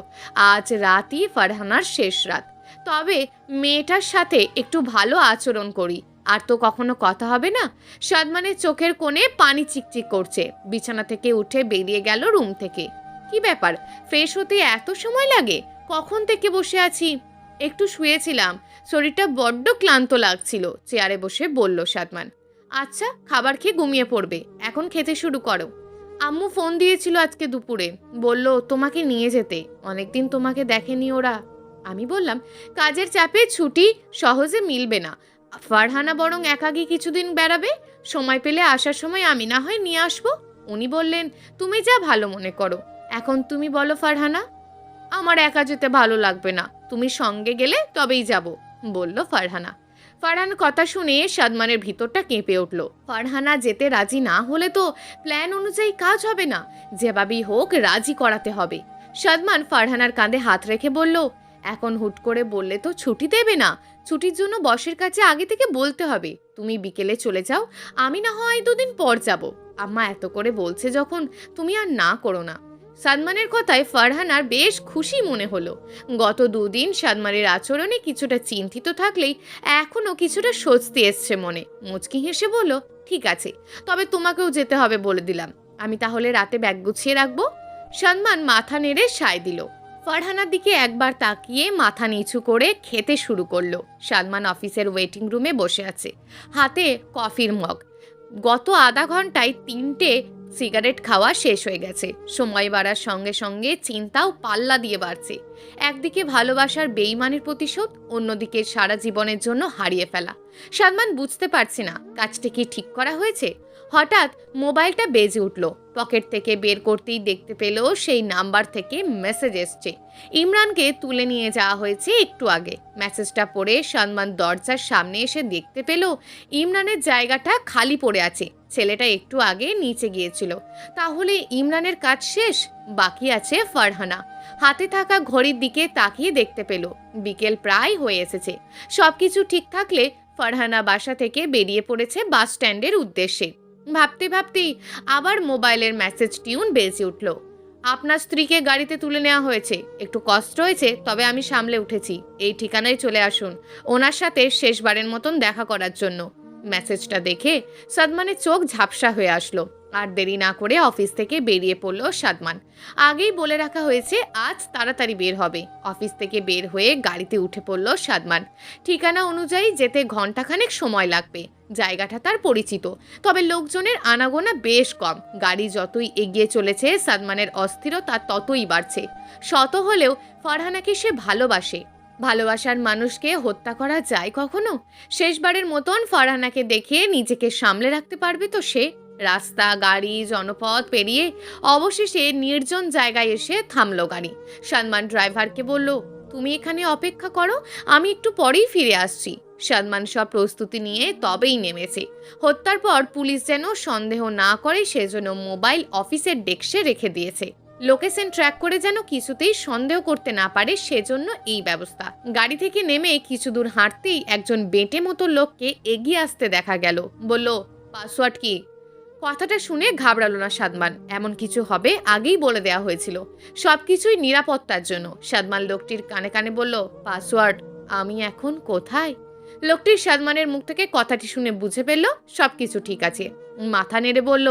আজ রাতই ফারহানার শেষ রাত, তবে মেয়েটার সাথে একটু ভালো আচরণ করি, আর তো কখনো কথা হবে না। সাদমানের চোখের কোণে পানি চিকচিক করছে। বিছানা থেকে উঠে বেরিয়ে গেল রুম থেকে। কি ব্যাপার, ফ্রেশ হতে এত সময় লাগে? কখন থেকে বসে আছি। একটু শুয়েছিলাম, শরীরটা বড্ড ক্লান্ত লাগছিল, চেয়ারে বসে বলল সাদমান। আচ্ছা, খাবার খেয়ে ঘুমিয়ে পড়বে, এখন খেতে শুরু করো। আম্মু ফোন দিয়েছিল আজকে দুপুরে, বলল তোমাকে নিয়ে যেতে, অনেকদিন তোমাকে দেখেনি ওরা। আমি বললাম, কাজের চাপে ছুটি সহজে মিলবে না। ফারহানা বরং একাকী কিছুদিন বেড়াবে, সময় পেলে আসার সময় আমি না হয় নিয়ে আসবো। উনি বললেন, তুমি যা ভালো মনে করো। এখন তুমি বলো ফারহানা। আমার একা যেতে ভালো লাগবে না, তুমি সঙ্গে গেলে তবেই যাব, বলল ফারহানা। ফারহানার কথা শুনে সাদমানের ভিতরটা কেঁপে উঠল। ফারহানা যেতে রাজি না হলে তো প্ল্যান অনুযায়ী কাজ হবে না, যেভাবেই হোক রাজি করাতে হবে। সাদমান ফারহানার কাঁধে হাত রেখে বলল, এখন হুট করে বললে তো ছুটি দেবে না, ছুটির জন্য বসের কাছে আগে থেকে বলতে হবে। তুমি বিকেলে চলে যাও, আমি না হয় 2 দিন পর যাব। আম্মা এত করে বলছে যখন, তুমি আর না করো না। সাদমানের কথায় ফারহানার বেশ খুশি মনে হলো। গত 2 দিন সাদমানের আচরণে কিছুটা চিন্তিত থাকলেই এখনও কিছুটা স্বস্তি এসছে মনে। মুচকি হেসে বলল, ঠিক আছে, তবে তোমাকেও যেতে হবে বলে দিলাম। আমি তাহলে রাতে ব্যাগ গুছিয়ে রাখবো। সাদমান মাথা নেড়ে সায় দিল। ফারহানার দিকে একবার তাকিয়ে মাথা নিচু করে খেতে শুরু করলো। সাদমান অফিসের ওয়েটিং রুমে বসে আছে, হাতে কফির মগ। গত আধা ঘন্টায় 3টে সিগারেট খাওয়া শেষ হয়ে গেছে। সময় বাড়ার সঙ্গে সঙ্গে চিন্তাও পাল্লা দিয়ে বাড়ছে। একদিকে ভালোবাসার বেইমানের প্রতিশোধ, অন্যদিকে সারা জীবনের জন্য হারিয়ে ফেলা। সাদমান বুঝতে পারছে না কাজটা কি ঠিক করা হয়েছে। হঠাৎ মোবাইলটা বেজে উঠল। পকেট থেকে বের করতেই দেখতে পেল সেই নাম্বার থেকে মেসেজ এসছে। ইমরানকে তুলে নিয়ে যাওয়া হয়েছে একটু আগে। মেসেজটা পড়ে সাদমান দরজার সামনে এসে দেখতে পেল ইমরানের জায়গাটা খালি পড়ে আছে। ছেলেটা একটু আগে নিচে গিয়েছিল। তাহলে ইমরানের কাজ শেষ, বাকি আছে ফারহানা। হাতে থাকা ঘড়ির দিকে তাকিয়ে দেখতে পেল বিকেল প্রায় হয়ে এসেছে। সবকিছু ঠিক থাকলে ফারহানা বাসা থেকে বেরিয়ে পড়েছে বাস স্ট্যান্ডের উদ্দেশ্যে। ভাবতে ভাবতেই আবার মোবাইলের মেসেজ টিউন বেজে উঠল। আপনার স্ত্রীকে গাড়িতে তুলে নেওয়া হয়েছে, একটু কষ্ট হয়েছে, তবে আমি সামলে উঠেছি। এই ঠিকানায় চলে আসুন ওনার সাথে শেষবারের মতন দেখা করার জন্য। মেসেজটা দেখে সাদমানের চোখ ঝাপসা হয়ে আসলো। আর দেরি না করে অফিস থেকে বেরিয়ে পড়ল সাদমান। আগেই বলে রাখা হয়েছে আজ তাড়াতাড়ি বের হবে। অফিস থেকে বের হয়ে গাড়িতে উঠে পড়ল সাদমান। ঠিকানা অনুযায়ী যেতে ঘন্টাখানেক সময় লাগবে। জায়গাটা তার পরিচিত, তবে লোকজনের আনাগোনা বেশ কম। গাড়ি যতই এগিয়ে চলেছে সাদমানের অস্থিরতা ততই বাড়ছে। শত হলেও ফারহানাকে সে ভালোবাসে। ভালোবাসার মানুষকে হত্যা করা যায় কখনো? শেষবারের মতন ফারহানাকে দেখে নিজেকে সামলে রাখতে পারবে তো সে? রাস্তা, গাড়ি, জনপথ পেরিয়ে অবশেষে নির্জন জায়গায় এসে থামলো গাড়ি। সাদমান ড্রাইভারকে বলল, তুমি এখানে অপেক্ষা করো, আমি একটু পরেই ফিরে আসছি। সাদমান সব প্রস্তুতি নিয়ে তবেই নেমেছে। হত্যার পর পুলিশ যেন সন্দেহ না করে সেজন্য মোবাইল অফিসের ডেস্কে রেখে দিয়েছে। লোকেশন ট্র্যাক করে যেন কিছুতেই সন্দেহ করতে না পারে, সেজন্য এই ব্যবস্থা। গাড়ি থেকে নেমে কিছু দূর হাঁটতেই একজন বেঁটে মতো লোককে এগিয়ে আসতে দেখা গেল। বলল, পাসওয়ার্ড কি? কথাটা শুনে ঘাবড়ালো না সাদমান। এমন কিছু হবে আগেই বলে দেওয়া হয়েছিল, সবকিছুই নিরাপত্তার জন্য। সাদমান লোকটির কানে কানে বলল, পাসওয়ার্ড? আমি এখন কোথায়? লোকটির সাদমানের মুখ থেকে কথাটি শুনে বুঝে ফেলল সবকিছু ঠিক আছে। মাথা নেড়ে বলল,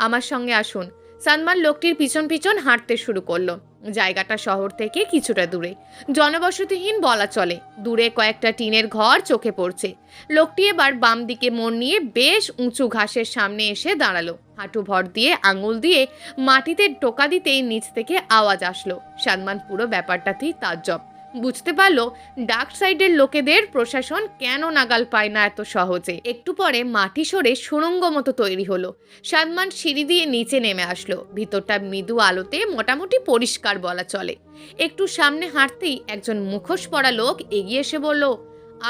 আমার সঙ্গে আসুন। সাদমান লোকটির পিছন পিছন হাঁটতে শুরু করলো। জায়গাটা শহর থেকে কিছুটা দূরে, জনবসতিহীন বলা চলে। দূরে কয়েকটা টিনের ঘর চোখে পড়ছে। লোকটি এবার বাম দিকে মোড় নিয়ে বেশ উঁচু ঘাসের সামনে এসে দাঁড়ালো। হাঁটু ভর দিয়ে আঙুল দিয়ে মাটিতে টোকা দিতেই নিচ থেকে আওয়াজ আসলো। সাদমান পুরো ব্যাপারটাতেই তাজ্জব। বুঝতে পারলো ডার্ক সাইডের লোকেদের প্রশাসন কেন নাগাল পায় না এত সহজে। একটু পরে মাটি সরে সুড়ঙ্গ মতো তৈরি হলো। সাদমান সিঁড়ি দিয়ে নিচে নেমে আসলো। ভিতরটা মৃদু আলোতে মোটামুটি পরিষ্কার বলা চলে। একটু সামনে হাঁটতেই একজন মুখোশ পরা লোক এগিয়ে এসে বলল,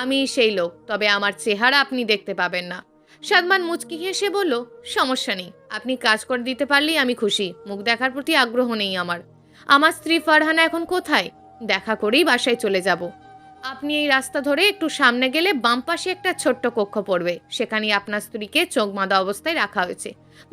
আমি সেই লোক, তবে আমার চেহারা আপনি দেখতে পাবেন না। সাদমান মুচকি হেসে বলল, সমস্যা নেই, আপনি কাজ করে দিতে পারলেই আমি খুশি। মুখ দেখার প্রতি আগ্রহ নেই আমার। আমার স্ত্রী ফারহানা এখন কোথায়? দেখা করেই বাসায় চলে যাব। আপনি এই রাস্তা ধরে একটু সামনে গেলে বাম পাশে একটা ছোট্ট কক্ষ পড়বে, সেখানে আপনার স্ত্রীকে চোখ বাঁধা অবস্থায় রাখা হয়েছে,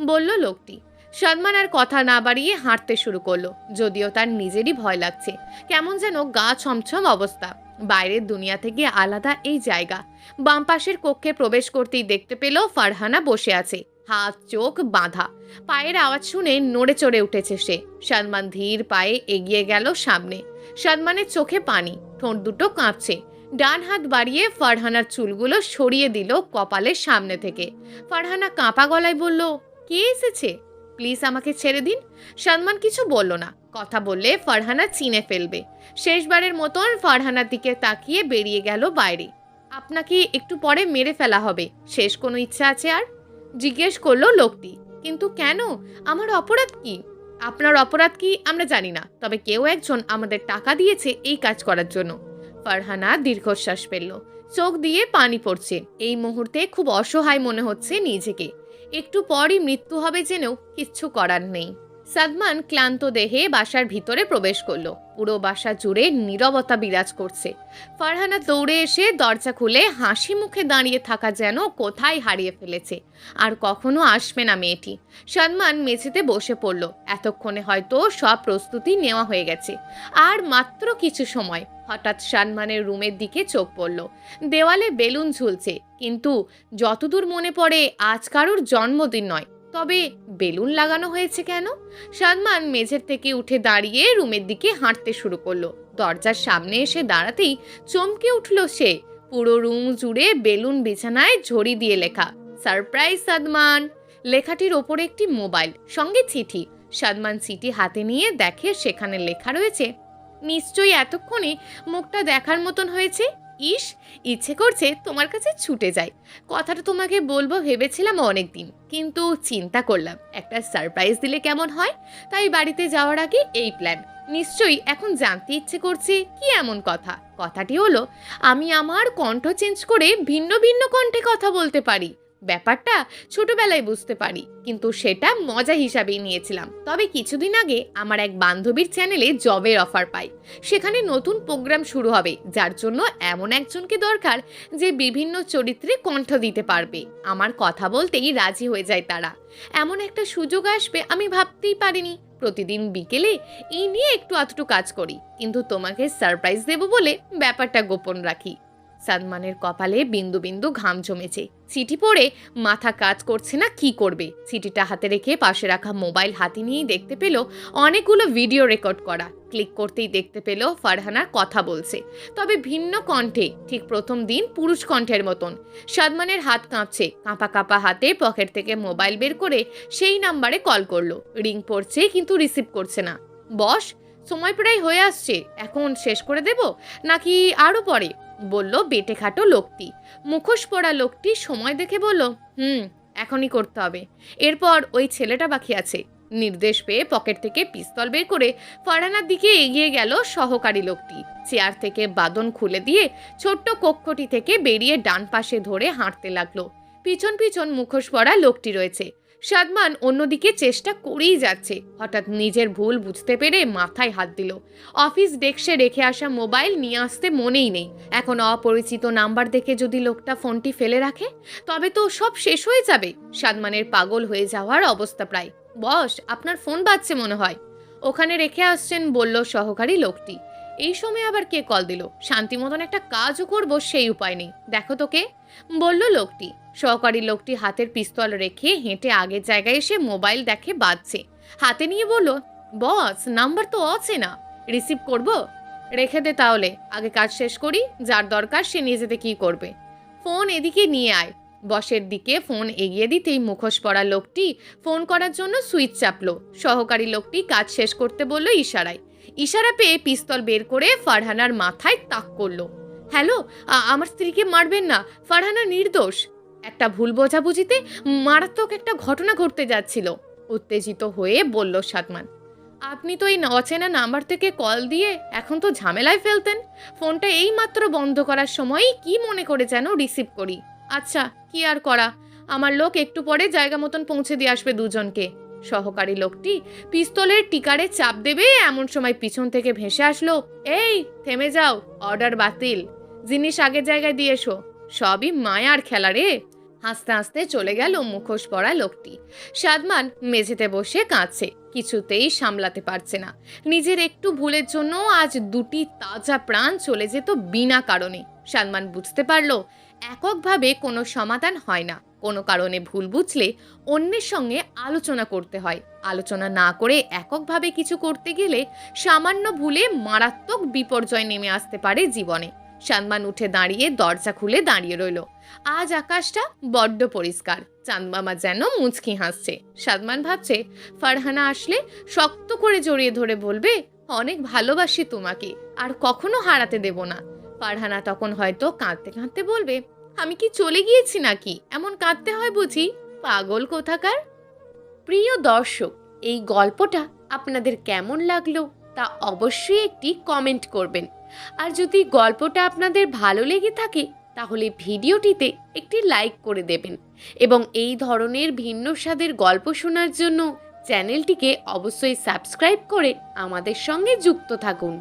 বলল লোকটি। সাদমান আর কথা না বাড়িয়ে হাঁটতে শুরু করলো, যদিও তার নিজেরই ভয় লাগছে। কেমন যেন গা ছমছম অবস্থা। বাইরের দুনিয়া থেকে আলাদা এই জায়গা। বাম পাশের কক্ষে প্রবেশ করতেই দেখতে পেল ফারহানা বসে আছে, হাত চোখ বাঁধা। পায়ের আওয়াজ শুনে নড়ে চড়ে উঠেছে সে। সাদমান ধীর পায়ে এগিয়ে গেল সামনে। সাদমানের চোখে পানি, ঠোঁট দুটো কাঁপছে। ডান হাত বাড়িয়ে ফারহানার চুলগুলো সরিয়ে দিল কপালের সামনে থেকে। ফারহানা কাঁপা গলায় বলল, কে এসেছে? প্লিজ আমাকে ছেড়ে দিন। সাদমান কিছু বলল না। কথা বললে ফারহানা চিনে ফেলবে। শেষবারের মতন ফারহানার দিকে তাকিয়ে বেরিয়ে গেল বাইরে। আপনাকে একটু পরে মেরে ফেলা হবে, শেষ কোনো ইচ্ছা আছে আর? জিজ্ঞেস করলো লোকটি। কিন্তু কেন? আমার অপরাধ কি? আপনার অপরাধ কি আমরা জানি না, তবে কেউ একজন আমাদের টাকা দিয়েছে এই কাজ করার জন্য। ফারহানা দীর্ঘশ্বাস ফেলল। চোখ দিয়ে পানি পড়ছে। এই মুহূর্তে খুব অসহায় মনে হচ্ছে নিজেকে। একটু পরই মৃত্যু হবে জেনেও কিচ্ছু করার নেই। সাদমান ক্লান্ত দেহে বাসার ভিতরে প্রবেশ করলো। পুরো বাসা জুড়ে নীরবতা বিরাজ করছে। ফারহানা দৌড়ে এসে দরজা খুলে হাসি মুখে দাঁড়িয়ে থাকা যেন কোথায় হারিয়ে ফেলেছে। আর কখনো আসবে না মেয়েটি। সাদমান মেঝেতে বসে পড়ল। এতক্ষণে হয়তো সব প্রস্তুতি নেওয়া হয়ে গেছে। আর মাত্র কিছু সময়। হঠাৎ সাদমানের রুমের দিকে চোখ পড়ল। দেওয়ালে বেলুন ঝুলছে, কিন্তু যতদূর মনে পড়ে আজ কারোর জন্মদিন নয়। তবে বেলুন লাগানো হয়েছে কেন? সাদমান মেঝের থেকে উঠে দাঁড়িয়ে রুমের দিকে হাঁটতে শুরু করলো। দরজার সামনে এসে দাঁড়াতেই চমকে উঠল সে। পুরো রুম জুড়ে বেলুন, বিছানায় ঝড়ি দিয়ে লেখা, সারপ্রাইজ সাদমান। লেখাটির ওপরে একটি মোবাইল, সঙ্গে চিঠি। সাদমান চিঠি হাতে নিয়ে দেখে সেখানে লেখা রয়েছে, নিশ্চয়ই এতক্ষণে মুখটা দেখার মতন হয়েছে। ইস, ইচ্ছে করছে তোমার কাছে ছুটে যাই। কথাটা তোমাকে বলবো ভেবেছিলাম অনেকদিন, কিন্তু চিন্তা করলাম একটা সারপ্রাইজ দিলে কেমন হয়। তাই বাড়িতে যাওয়ার আগে এই প্ল্যান। নিশ্চয়ই এখন জানতে ইচ্ছে করছে কি এমন কথা। কথাটি হলো, আমি আমার কণ্ঠ চেঞ্জ করে ভিন্ন ভিন্ন কণ্ঠে কথা বলতে পারি। ব্যাপারটা ছোটবেলায় বুঝতে পারি, কিন্তু সেটা মজা হিসাবেই নিয়েছিলাম। তবে কিছুদিন আগে আমার এক বান্ধবীর চ্যানেলে জবের অফার পাই। সেখানে নতুন প্রোগ্রাম শুরু হবে, যার জন্য এমন একজনকে দরকার যে বিভিন্ন চরিত্রে কণ্ঠ দিতে পারবে। আমার কথা বলতেই রাজি হয়ে যায় তারা। এমন একটা সুযোগ আসবে আমি ভাবতেই পারিনি। প্রতিদিন বিকেলে এই নিয়ে একটু আধটু কাজ করি, কিন্তু তোমাকে সারপ্রাইজ দেব বলে ব্যাপারটা গোপন রাখি। সাদমানের কপালে বিন্দু বিন্দু ঘাম জমেছে। চিঠি পড়ে মাথা কাজ করছে না কি করবে। চিঠিটা হাতে রেখে পাশে রাখা মোবাইল হাতে নিয়েই দেখতে পেল অনেকগুলো ভিডিও রেকর্ড করা। ক্লিক করতেই দেখতে পেল ফারহানা কথা বলছে, তবে ভিন্ন কণ্ঠে, ঠিক প্রথম দিন পুরুষ কণ্ঠের মতন। সাদমানের হাত কাঁপছে। কাঁপা কাঁপা হাতে পকেট থেকে মোবাইল বের করে সেই নাম্বারে কল করলো। রিং পড়ছে, কিন্তু রিসিভ করছে না। বস, সময় প্রায় হয়ে আসছে, এখন শেষ করে দেব নাকি আরো পরে? বলল বেটে খাটো লোকটি। মুখোশ পরা লোকটি সময় দেখে বলল, এখনই করতে হবে। এরপর ওই ছেলেটা বাকি আছে। নির্দেশ পেয়ে পকেট থেকে পিস্তল বের করে ফারহানার দিকে এগিয়ে গেল সহকারী লোকটি। চেয়ার থেকে বাদন খুলে দিয়ে ছোট্ট কক্ষটি থেকে বেরিয়ে ডান পাশে ধরে হাঁটতে লাগলো। পিছন পিছন মুখোশ পরা লোকটি রয়েছে। সাদমান অন্যদিকে চেষ্টা করেই যাচ্ছে। হঠাৎ নিজের ভুল বুঝতে পেরে মাথায় হাত দিল। অফিস ডেস্কে রেখে আসা মোবাইল নিয়ে আসতে মনেই নেই। এখন অপরিচিত নাম্বার দেখে যদি লোকটা ফোনটি ফেলে রাখে, তবে তো সব শেষ হয়ে যাবে। সাদমানের পাগল হয়ে যাওয়ার অবস্থা প্রায়। বস, আপনার ফোন বাজছে মনে হয়। ওখানে রেখে আসছেন, বলল সহকারী লোকটি। এই সময় আবার কে কল দিল? শান্তি মতন একটা কাজও করবো সেই উপায় নেই। দেখো তোকে, বলল লোকটি। সহকারী লোকটি হাতের পিস্তল রেখে হেঁটে আগের জায়গায় এসে মোবাইল দেখে বাজছে। হাতে নিয়ে বলল, বস, নাম্বার তো অচেনা, রিসিভ করব? রেখে দে তাহলে, আগে কাজ শেষ করি, যার দরকার সে নিজেতে কি করবে। ফোন এদিকে নিয়ে আয়। বসের দিকে ফোন এগিয়ে দিতেই মুখোশ পরা লোকটি ফোন করার জন্য সুইচ চাপলো। সহকারী লোকটি কাজ শেষ করতে বলল ইশারায়। ইশারা পেয়ে পিস্তল বের করে ফারহানার মাথায় তাক করলো। হ্যালো, আমার স্ত্রীকে মারবেন না, ফারহানা নির্দোষ। একটা ভুল বোঝাবুঝিতে মারাত্মক একটা ঘটনা ঘটতে যাচ্ছিল, উত্তেজিত হয়ে বলল সাদমান। আপনি তো এই অচেনা নাম্বার থেকে কল দিয়ে এখন তো ঝামেলায় ফেলতেন। ফোনটা এই মাত্র বন্ধ করার সময় কি মনে করে যেন রিসিভ করি। আচ্ছা, কি আর করা, আমার লোক একটু পরে জায়গা মতন পৌঁছে দিয়ে আসবে দুজনকে। সহকারী লোকটি পিস্তলের টিকারে চাপ দেবে এমন সময় পিছন থেকে ভেসে আসলো, এই থেমে যাও, অর্ডার বাতিল, জিনিস আগের জায়গায় দিয়ে এসো। সবই মায়ার খেলা রে। হাসতে হাসতে চলে গেল মুখোশ পরা লোকটি। সাদমান মেঝেতে বসে কাঁদছে, কিছুতেই সামলাতে পারছে না। নিজের একটু ভুলের জন্য আজ দুটি তাজা প্রাণ চলে যেত বিনা কারণে। সাদমান বুঝতে পারল এককভাবে কোনো সমাধান হয় না, কোনো কারণে ভুল বুঝলে অন্যের সঙ্গে আলোচনা করতে হয়। আলোচনা না করে এককভাবে কিছু করতে গেলে সামান্য ভুলে মারাত্মক বিপর্যয় নেমে আসতে পারে জীবনে। সাদমান উঠে দাঁড়িয়ে দরজা খুলে দাঁড়িয়ে রইল। আজ আকাশটা বড্ড পরিষ্কার, চাঁদমামা যেন মুচকি হাসছে। সাদমান ভাবছে ফারহানা আসলে শক্ত করে জড়িয়ে ধরে বলবে, অনেক ভালোবাসি তোমাকে, আর কখনো হারাতে দেব না। ফারহানা তখন হয়তো কাঁদতে কাঁদতে বলবে, আমি কি চলে গিয়েছি নাকি, এমন কাঁদতে হয় বুঝি, পাগল কোথাকার। প্রিয় দর্শক, এই গল্পটা আপনাদের কেমন লাগলো তা অবশ্যই একটি কমেন্ট করবেন। আর যদি গল্পটা আপনাদের ভালো লেগে থাকে তাহলে ভিডিওটিতে একটি লাইক করে দেবেন এবং এই ধরনের ভিন্ন স্বাদের গল্প শোনার জন্য চ্যানেলটিকে অবশ্যই সাবস্ক্রাইব করে আমাদের সঙ্গে যুক্ত থাকুন।